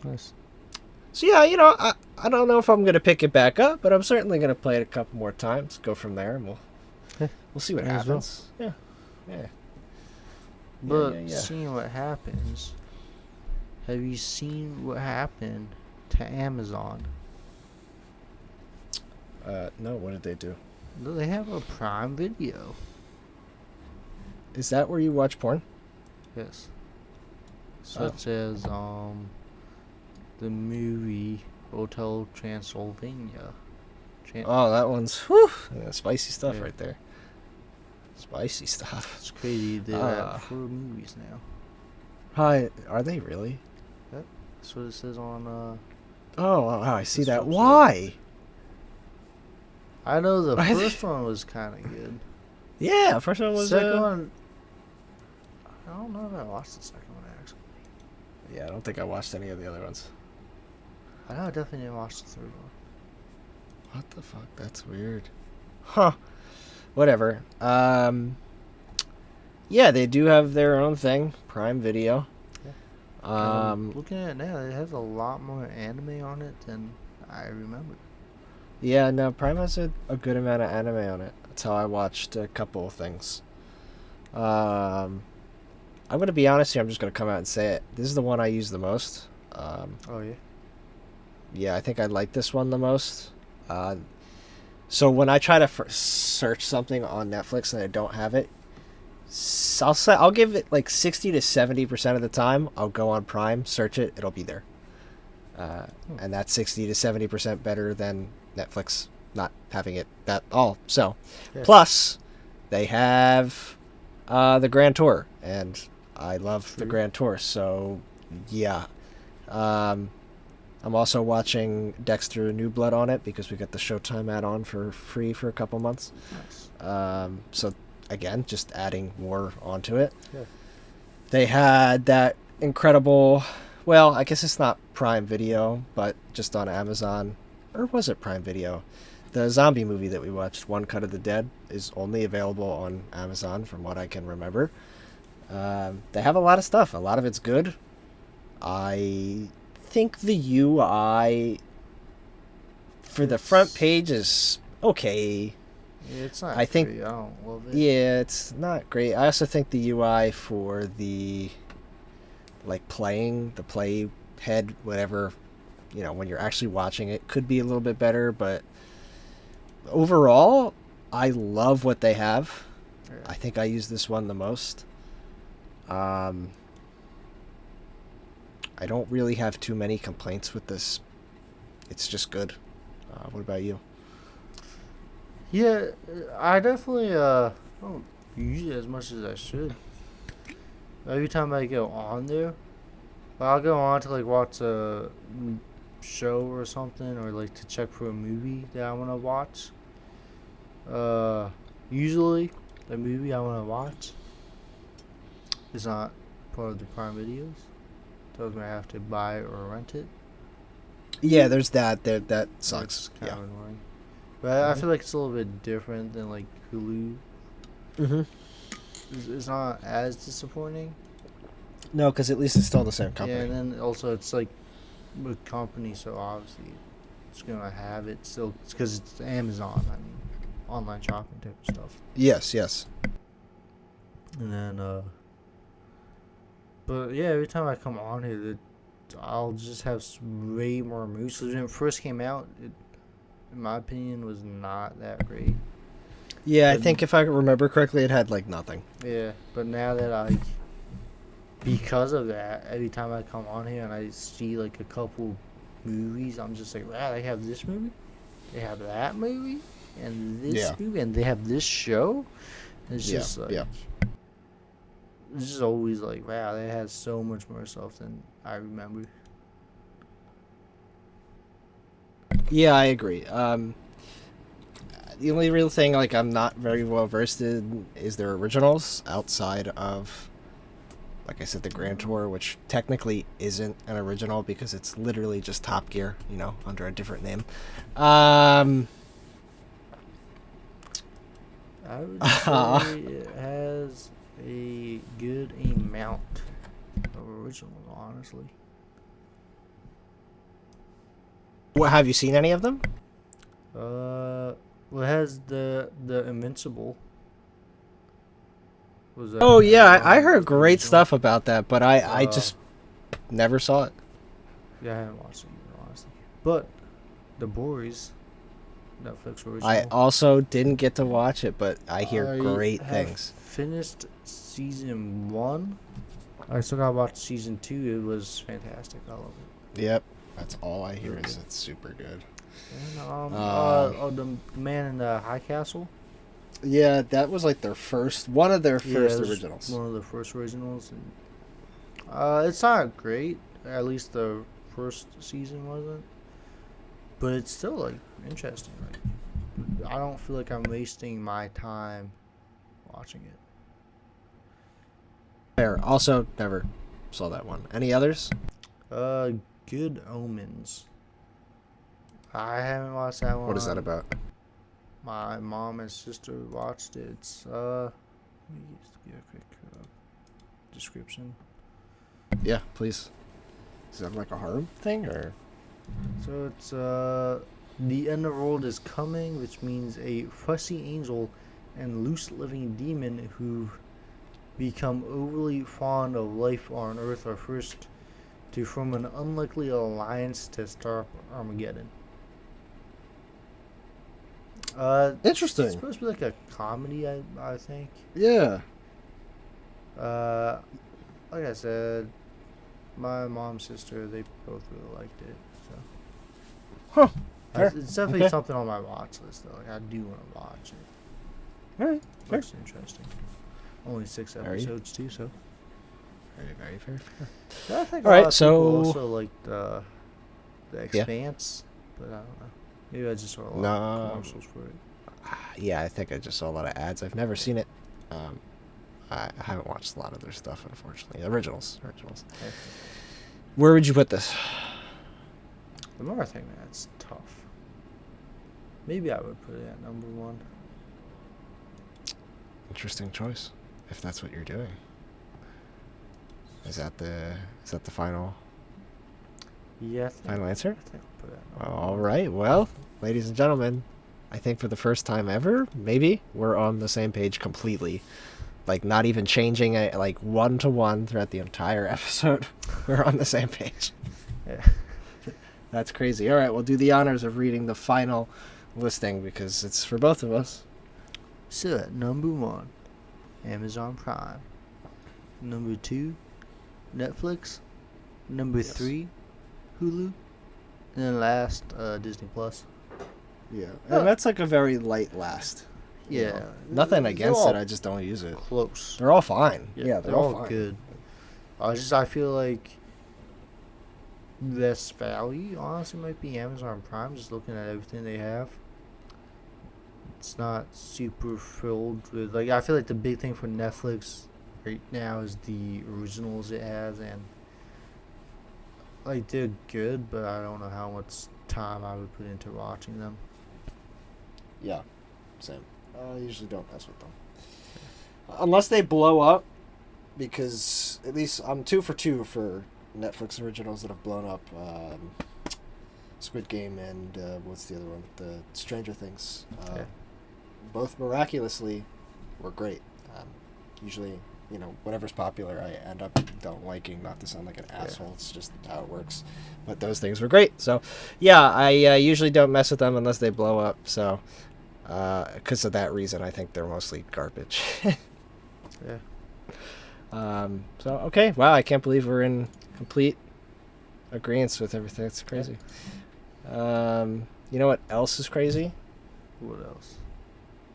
Nice. So yeah, I don't know if I'm gonna pick it back up, but I'm certainly gonna play it a couple more times. Go from there, and we'll see what May as well. happens. Yeah, yeah. But yeah. seeing what happens, have you seen what happened to Amazon? No, what did they do? They have a Prime Video. Is that where you watch porn? Yes. Such as the movie Hotel Transylvania. Oh, that one's whew, yeah, spicy stuff Yeah. right there. Spicy stuff. It's crazy. They're at 4 movies now. Hi, are they really? That's what it says on. Oh, wow, I see This that. website. Why? I know the Why they- first one was kind of good. Yeah, first one was. Second one. I don't know if I watched the second one actually. Yeah, I don't think I watched any of the other ones. I know I definitely didn't watch the third one. What the fuck? That's weird. Huh. Whatever. Yeah, they do have their own thing, Prime Video. Looking at it now, it has a lot more anime on it than I remember. Yeah, no, Prime has a good amount of anime on it. That's how I watched a couple of things. I'm gonna be honest here. I'm just gonna come out and say it. This is the one I use the most. Oh yeah. Yeah, I think I like this one the most. So when I try to search something on Netflix and I don't have it, I'll give it like 60 to 70% of the time. I'll go on Prime, search it, it'll be there. And that's 60 to 70% better than Netflix not having it at all. So, Yeah. plus they have the Grand Tour, and I love the True. Grand Tour. So, yeah. I'm also watching Dexter New Blood on it because we got the Showtime add-on for free for a couple months. Nice. So again, just adding more onto it. Yeah. They had that incredible, well, I guess it's not Prime Video, but just on Amazon, or was it Prime Video? The zombie movie that we watched, One Cut of the Dead, is only available on Amazon from what I can remember. They have a lot of stuff. A lot of it's good. I think the UI for the front page is okay. Yeah, it's not. I think- great. I don't love it. Yeah, it's not great. I also think the UI for the the play head, whatever, when you're actually watching it, could be a little bit better, but overall, I love what they have. Yeah. I think I use this one the most. I don't really have too many complaints with this. It's just good. What about you? Yeah, I definitely don't use it as much as I should. Every time I go on there, I'll go on to like watch a show or something, or like to check for a movie that I want to watch. Usually the movie I want to watch is not part of the Prime videos, so I'm gonna have to buy or rent it. Yeah, there's that. That It's sucks. kind Yeah. of annoying, but I feel like it's a little bit different than like Hulu. Mm-hmm. It's not as disappointing. No, because at least it's still the same Yeah, company. and then also it's like with company, so obviously it's gonna have it still because it's Amazon. I mean, online shopping type of stuff. Yes, yes. And then, but yeah, every time I come on here, I'll just have way more movies. So when it first came out, it, in my opinion, was not that great. Yeah, I But- think if I remember correctly, it had like nothing. Yeah, but now that because of that, every time I come on here and I see like a couple movies, I'm just like, wow, they have this movie, they have that movie, and this Yeah. movie, and they have this show. It's Yeah, just like, yeah. it's just always like, wow, they had so much more stuff than I remember. Yeah, I agree. The only real thing like I'm not very well versed in is their originals outside of, like I said, the Grand Tour, which technically isn't an original because it's literally just Top Gear, under a different name. I would say it has a good amount of originals, honestly. What, have you seen any of them? Well, it has the Invincible. Was that? Oh yeah, I one heard great original? stuff about that, but I Uh, just never saw it. Yeah, I haven't watched it either, honestly. But The Boys, Netflix original. I also didn't get to watch it, but I hear great have things. Finished season 1. I still gotta watch season 2. It was fantastic. I love it. Yep, that's all I hear is it's super good. And the Man in the High Castle. Yeah, that was like one of their Yeah, first it was originals. One of the first originals. And, it's not great. At least the first season wasn't. But it's still like interesting. Like, I don't feel like I'm wasting my time watching it. Fair. Also, never saw that one. Any others? Good Omens. I haven't watched that one. What is that about? My mom and sister watched it. It's, let me just give a quick description. Yeah, please. Is that like a horror thing or? So it's the end of the world is coming, which means a fussy angel and loose living demon who become overly fond of life on Earth are forced to form an unlikely alliance to stop Armageddon. It's Interesting. supposed to be like a comedy, I think. Yeah. Like I said, my mom's sister, they both really liked it. So Huh. Fair. it's definitely Okay. something on my watch list, though. Like, I do want to watch it. All right. Fair. Looks interesting. Only 6 Very- episodes too, so. Very, very fair. But I think All a right, lot of so- people also like the Expanse, but I don't know. Maybe I just saw a lot No. of commercials for it. Yeah, I think I just saw a lot of ads. I've never seen it. I haven't watched a lot of their stuff, unfortunately. Originals. Where would you put this? The more I think, man, it's tough. Maybe I would put it at number 1. Interesting choice, if that's what you're doing. Is that the final Yeah, I think, final answer? I think I'll put it at number All 1. right. Well, ladies and gentlemen, I think for the first time ever, maybe we're on the same page completely. Like not even changing it, like 1-to-1 throughout the entire episode. We're on the same page. Yeah. That's crazy. All right, we'll do the honors of reading the final listing because it's for both of us. So at number 1, Amazon Prime. Number 2, Netflix. Number Yes. 3, Hulu. And then last, Disney Plus. Yeah, Oh. and that's like a very light last. you Yeah. know. Nothing They're against all it. I just don't use it. close. They're all fine. Yeah, Yeah, they're all fine. good. I feel like best value, honestly, might be Amazon Prime. Just looking at everything they have, it's not super filled with. Like, I feel like the big thing for Netflix right now is the originals it has, and like they're good, but I don't know how much time I would put into watching them. Yeah, same. I usually don't mess with them unless they blow up, because at least I'm 2 for 2 for Netflix originals that have blown up. Squid Game and what's the other one? The Stranger Things. Yeah. Both miraculously were great. Usually, whatever's popular, I end up don't liking. Not to sound like an asshole, it's just how it works. But those things were great. So, yeah, I usually don't mess with them unless they blow up. So, because of that reason, I think they're mostly garbage. Yeah. So, okay. Wow, I can't believe we're in complete agreement with everything. It's crazy. You know what else is crazy? What else?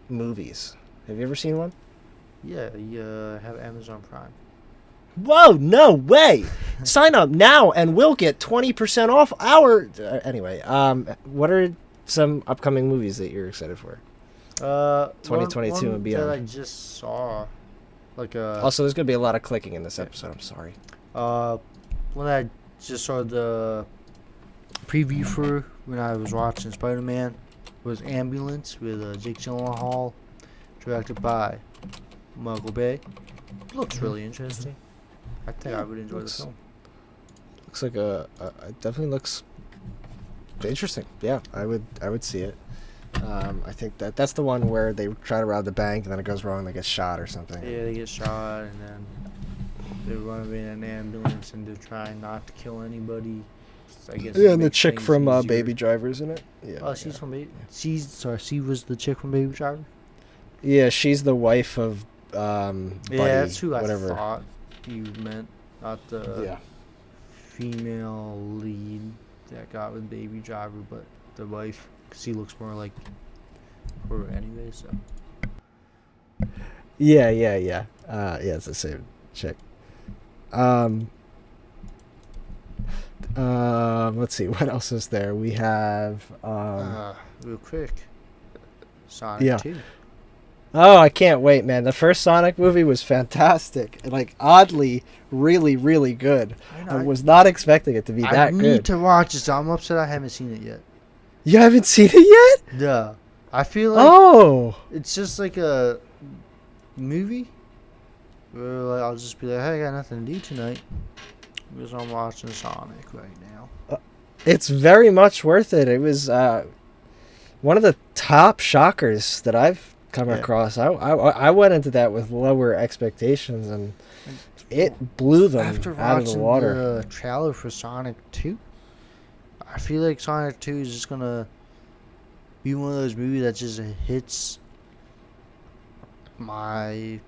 Movies. Have you ever seen one? Yeah, you have Amazon Prime. Whoa, no way! Sign up now and we'll get 20% off our... anyway, what are some upcoming movies that you're excited for? 2022 one and beyond. that I just saw. Also, there's going to be a lot of clicking in this episode. I'm sorry. One that I just saw the preview for when I was watching Spider-Man was Ambulance with Jake Gyllenhaal, directed by Michael Bay. Looks really interesting. I think I would enjoy the film. Looks like it definitely looks interesting. Yeah, I would see it. I think that's the one where they try to rob the bank and then it goes wrong and they get shot or something. Yeah, they get shot and then they're running in an ambulance and they're trying not to kill anybody. I guess. Yeah, and the chick from Baby Driver's in it. Yeah. Oh, she's from Baby. She was the chick from Baby Driver. Yeah, she's the wife of Buddy, yeah, that's who whatever. I thought you meant, not the female lead that got with Baby Driver, but the wife, because she looks more like her anyway. So. Yeah. Yeah, it's the same chick. Let's see, what else is there? We have real quick, Sonic 2. Oh, I can't wait, man. The first Sonic movie was fantastic. Like, oddly, really, really good. I was not expecting it to be that good. I need to watch it, so I'm upset I haven't seen it yet. You haven't seen it yet? Yeah. I feel like it's just like a movie where like, I'll just be like, hey, I got nothing to do tonight because I'm watching Sonic right now. It's very much worth it. It was one of the top shockers that I've come across. I went into that with lower expectations and it blew them out of the water. After watching the trailer for Sonic 2, I feel like Sonic 2 is just gonna be one of those movies that just hits my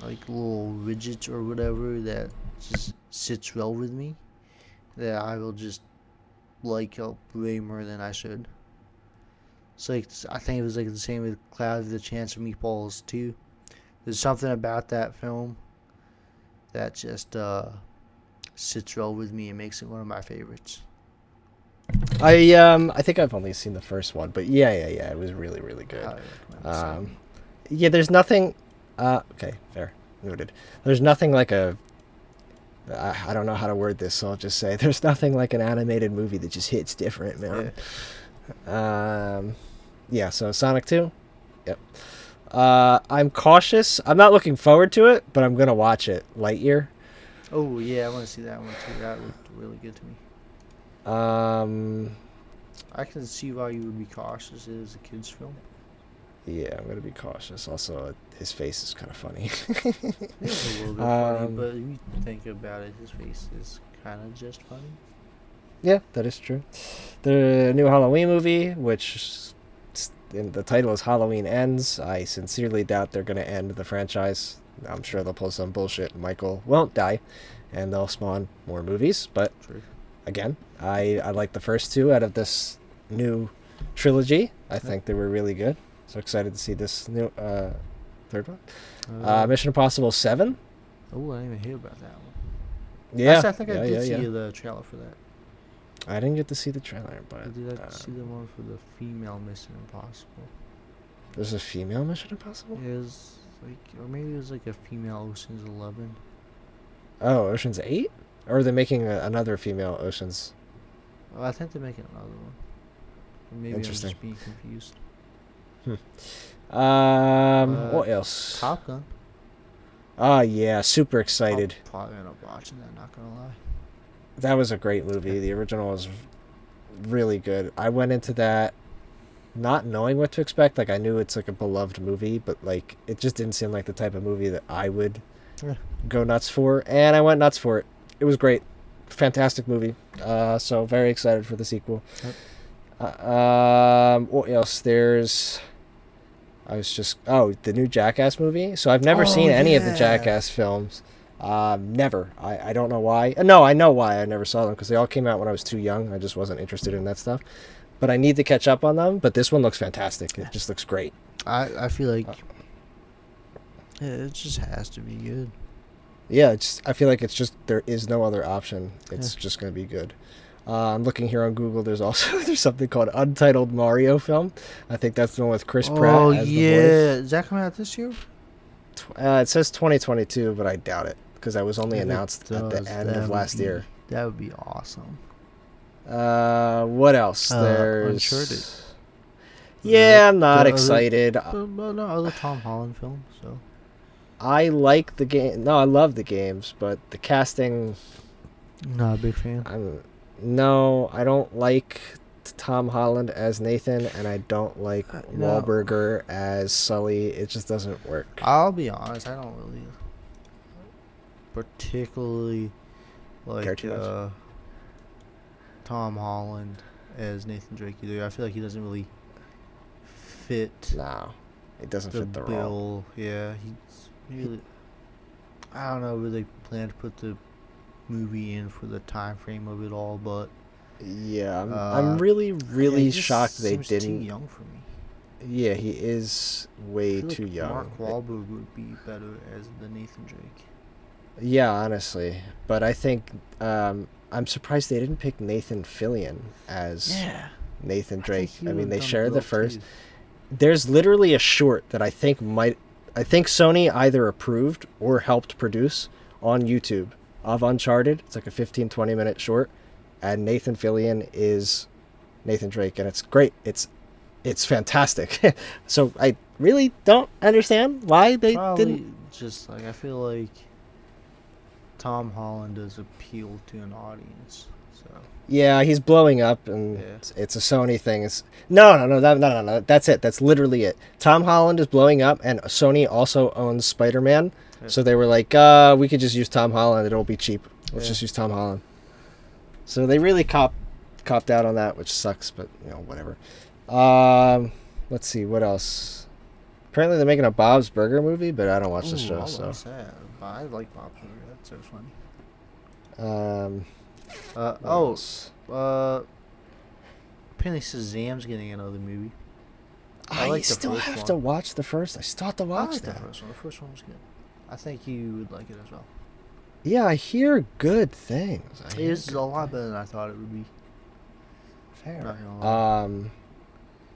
like little widgets or whatever that just sits well with me, that I will just like way more than I should. It's like, I think it was like the same with Cloud with the Chance of Meatballs too. There's something about that film that just sits well with me and makes it one of my favorites. I think I've only seen the first one, but yeah, it was really, really good. Yeah, there's nothing. Okay, fair, noted. There's nothing like a. I don't know how to word this, so I'll just say there's nothing like an animated movie that just hits different, man. Yeah. So Sonic 2. Yep. I'm cautious. I'm not looking forward to it, but I'm gonna watch it. Lightyear. Oh yeah, I want to see that one too. That looked really good to me. I can see why you would be cautious. It is a kids' film. Yeah, I'm gonna be cautious. Also, his face is kind of funny. It's a little bit funny, but if you think about it, his face is kind of just funny. Yeah, that is true. The new Halloween movie, which the title is Halloween Ends. I sincerely doubt they're gonna end the franchise. I'm sure they'll pull some bullshit. Michael won't die, and they'll spawn more movies. But again, I like the first two out of this new trilogy. I think they were really good. So excited to see this new third one. Mission Impossible 7. Oh, I didn't even hear about that one. Yeah, Actually, I think I did see the trailer for that. I didn't get to see the trailer, I but did like to see the one for the female Mission Impossible. there's a female Mission Impossible? It was like, or maybe it was like a female Ocean's 11. Oh, Ocean's 8? Or are they making another female Ocean's? Oh, I think they're making another one. Or maybe I'm Interesting. just being confused. What else? Top Gun. Oh, yeah, super excited. I'll probably end up watching that, not gonna lie. That was a great movie. The original was really good. I went into that not knowing what to expect. Like, I knew it's like a beloved movie, but like it just didn't seem like the type of movie that I would go nuts for, and I went nuts for it. It was great. Fantastic movie. So very excited for the sequel. What else? There's the new Jackass movie. So I've never seen any of the Jackass films. Never. I don't know why. No, I know why I never saw them, because they all came out when I was too young. I just wasn't interested in that stuff. But I need to catch up on them. But this one looks fantastic. It just looks great. I feel like it just has to be good. Yeah, I feel like it's just, there is no other option. It's just going to be good. I'm looking here on Google. There's something called Untitled Mario film. I think that's the one with Chris Pratt as the voice. Is that coming out this year? It says 2022, but I doubt it, because that was only announced at the end of last year. That would be awesome. What else? There's Uncharted. Yeah, I'm not excited. No other Tom Holland film. So I like the game. No, I love the games, but the casting. Not a big fan. I don't like Tom Holland as Nathan, and I don't like Wahlberger as Sully. It just doesn't work. I'll be honest, I don't really particularly like Tom Holland as Nathan Drake either. I feel like he doesn't really fit. No, it doesn't fit the bill. role. Yeah, he's really. I don't know where they plan to put the movie in for the time frame of it all, but yeah, I'm really shocked they didn't. Too young for me. Yeah, he is way too young. Mark Wahlberg would be better as the Nathan Drake. Yeah, honestly, but I think I'm surprised they didn't pick Nathan Fillion as Nathan Drake. I mean, they share the first. There's literally a short that I think Sony either approved or helped produce on YouTube of Uncharted. It's like a 15-20 minute short, and Nathan Fillion is Nathan Drake, and it's great. It's fantastic. So I really don't understand why they didn't. Just like, I feel like Tom Holland does appeal to an audience. So yeah, he's blowing up, and it's a Sony thing. No. That's it. That's literally it. Tom Holland is blowing up, and Sony also owns Spider-Man. So they were like, we could just use Tom Holland. It'll be cheap. Let's just use Tom Holland. So they really copped out on that, which sucks, but whatever. Let's see, what else? Apparently they're making a Bob's Burger movie, but I don't watch the show. So I like Bob's Burger. That's so funny. Apparently Shazam's getting another movie. I still have to watch the first. I still have to watch that. The first one. The first one was good. I think you would like it as well. Yeah, I hear good things. It is a lot better than I thought it would be. Fair.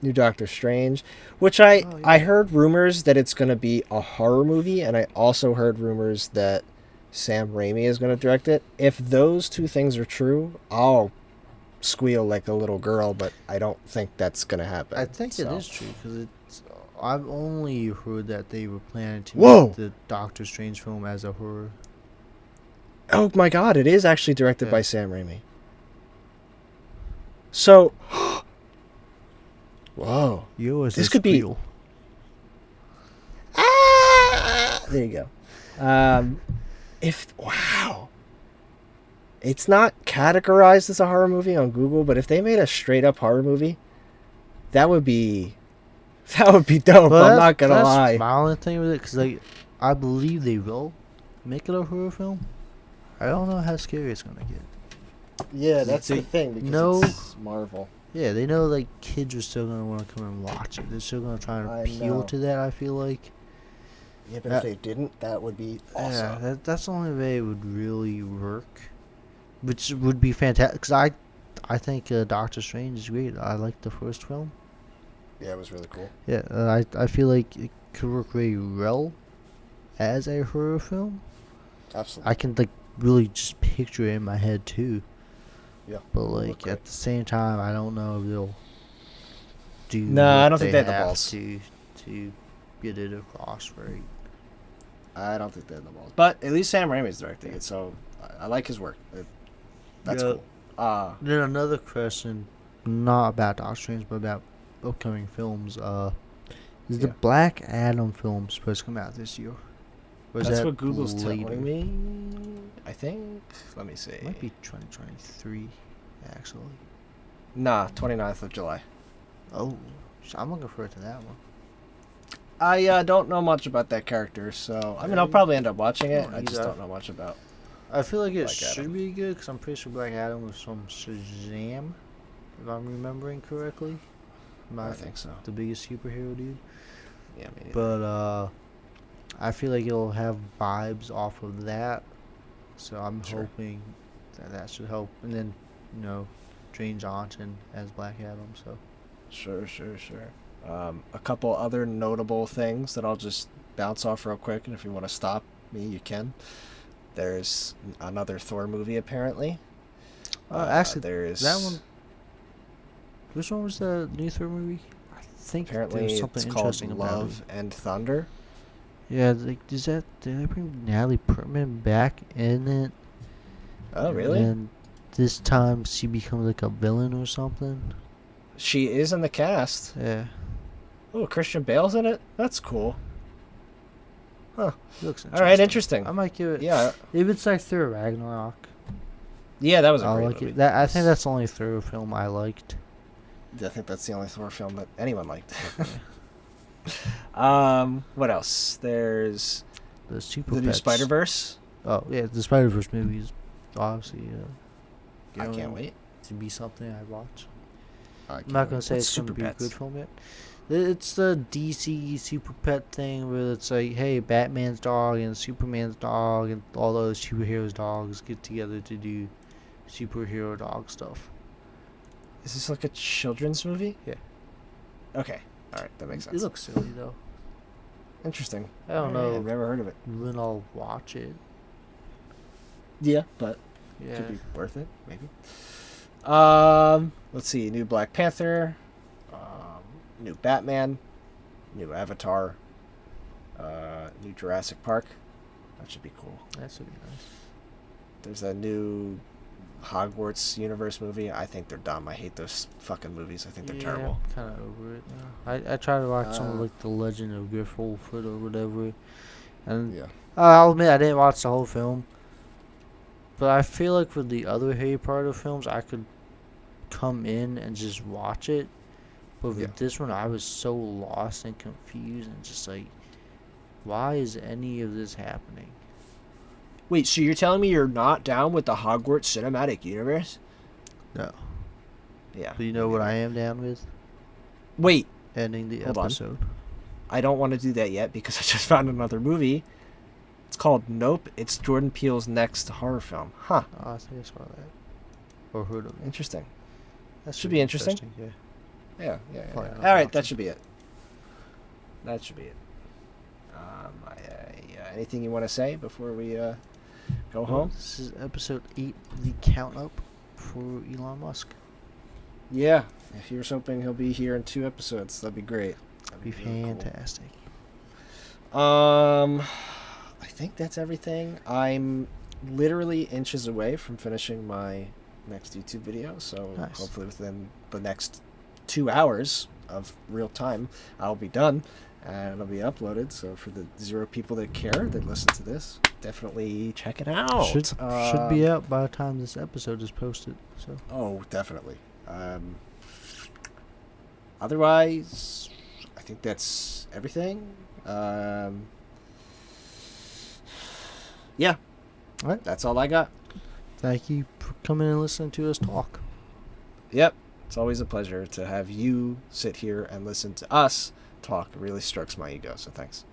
New Doctor Strange, which I heard rumors that it's going to be a horror movie, and I also heard rumors that Sam Raimi is going to direct it. If those two things are true, I'll squeal like a little girl, but I don't think that's going to happen. I think it is true, because I've only heard that they were planning to make the Doctor Strange film as a horror. Oh my god, it is actually directed by Sam Raimi. So, whoa. This could be... There you go. It's not categorized as a horror movie on Google, but if they made a straight up horror movie, that would be dope. I'm not gonna lie. Smiling thing with it, because I believe they will make it a horror film. I don't know how scary it's gonna get. Yeah, that's the thing, because it's Marvel. Yeah, they know kids are still gonna want to come and watch it. They're still gonna try and appeal to that. I feel like. Yeah, but if they didn't, that would be awesome. Yeah, that's the only way it would really work, which would be fantastic. Because I think Doctor Strange is great. I like the first film. Yeah, it was really cool. Yeah, I feel like it could work very well as a horror film. Absolutely. I can like really just picture it in my head too. Yeah. But like at the same time, I don't know if they'll do No, what I don't think they they have the have balls. to get it across right. I don't think they have the balls. But at least Sam Raimi's directing it, so I like his work. That's Yeah. cool. Then another question, not about Doctor Strange, but about upcoming films. Is the Black Adam film supposed to come out this year? Or is that's that what Google's later? telling me. I think. Let me see. It might be 2023, actually. Nah, 29th of July. Oh, so I'm looking forward to that one. I don't know much about that character, so I mean, I'll probably end up watching it. I just don't know much about. I feel like it Black should Adam. be good because I'm pretty sure Black Adam was from Shazam, if I'm remembering correctly. I think so. The biggest superhero dude. Yeah, maybe. But I feel like it'll have vibes off of that, so I'm hoping that should help. And then, Dwayne Johnson as Black Adam. So. Sure. A couple other notable things that I'll just bounce off real quick, and if you want to stop me, you can. There's another Thor movie, apparently. Actually, there's that one. Which one was the new Thor movie? I think apparently there's something it's interesting called about Love and Thunder. Yeah, like did they bring Natalie Portman back in it? Oh, really? And this time she becomes like a villain or something. She is in the cast. Yeah. Oh, Christian Bale's in it? That's cool. Huh. Looks interesting. All right, interesting. I might give it. Yeah. If it's like Thor Ragnarok. Yeah, that was a I great like movie. it. I think that's the only Thor film I liked. I think that's the only Thor film that anyone liked. Okay. What else? There's The Super the new Pets. Spider-Verse. Oh yeah, the Spider-Verse movie is obviously. I can't wait to be something I watch. I'm I'm not gonna say it's gonna be a good film yet. It's the DC Super Pet thing where it's like, hey, Batman's dog and Superman's dog and all those superheroes' dogs get together to do superhero dog stuff. Is this like a children's movie? Yeah. Okay. All right, that makes sense. It looks silly though. Interesting. I don't know I've never heard of it. when I'll watch it. Yeah, but Yeah. could be worth it, maybe. Let's see. New Black Panther. New Batman. New Avatar. New Jurassic Park. That should be cool. That should be nice. There's a new Hogwarts universe movie. I think they're dumb. I hate those fucking movies. I think they're terrible. I'm kind of over it now. I tried to watch some of like the Legend of Gryffindor or whatever, and Yeah. I'll admit I didn't watch the whole film. But I feel like with the other Harry Potter films, I could come in and just watch it. But with this one, I was so lost and confused and just like, why is any of this happening? Wait, so you're telling me you're not down with the Hogwarts cinematic universe? No. Yeah. But you know what I am down with? Wait, Ending the Hold on. episode. I don't want to do that yet because I just found another movie. It's called Nope. It's Jordan Peele's next horror film. Huh. Oh, I think I saw that. Or heard of it. Interesting. That Should be interesting. Yeah. Yeah. Probably not All right, watching. that should be it. That should be it. Anything you want to say before we go home? This is episode 8, the count up for Elon Musk. Yeah. If here's hoping he'll be here in 2 episodes, that'd be great. That'd be really cool. fantastic. I think that's everything. I'm literally inches away from finishing my next YouTube video, so Nice. hopefully within the next 2 hours of real time, I'll be done and it'll be uploaded. So for the 0 people that care that listen to this, definitely check it out. Should be out by the time this episode is posted. So. Oh, definitely. Otherwise, I think that's everything. Yeah. All right. That's all I got. Thank you for coming and listening to us talk. Yep. It's always a pleasure to have you sit here and listen to us talk. It really strokes my ego, so thanks.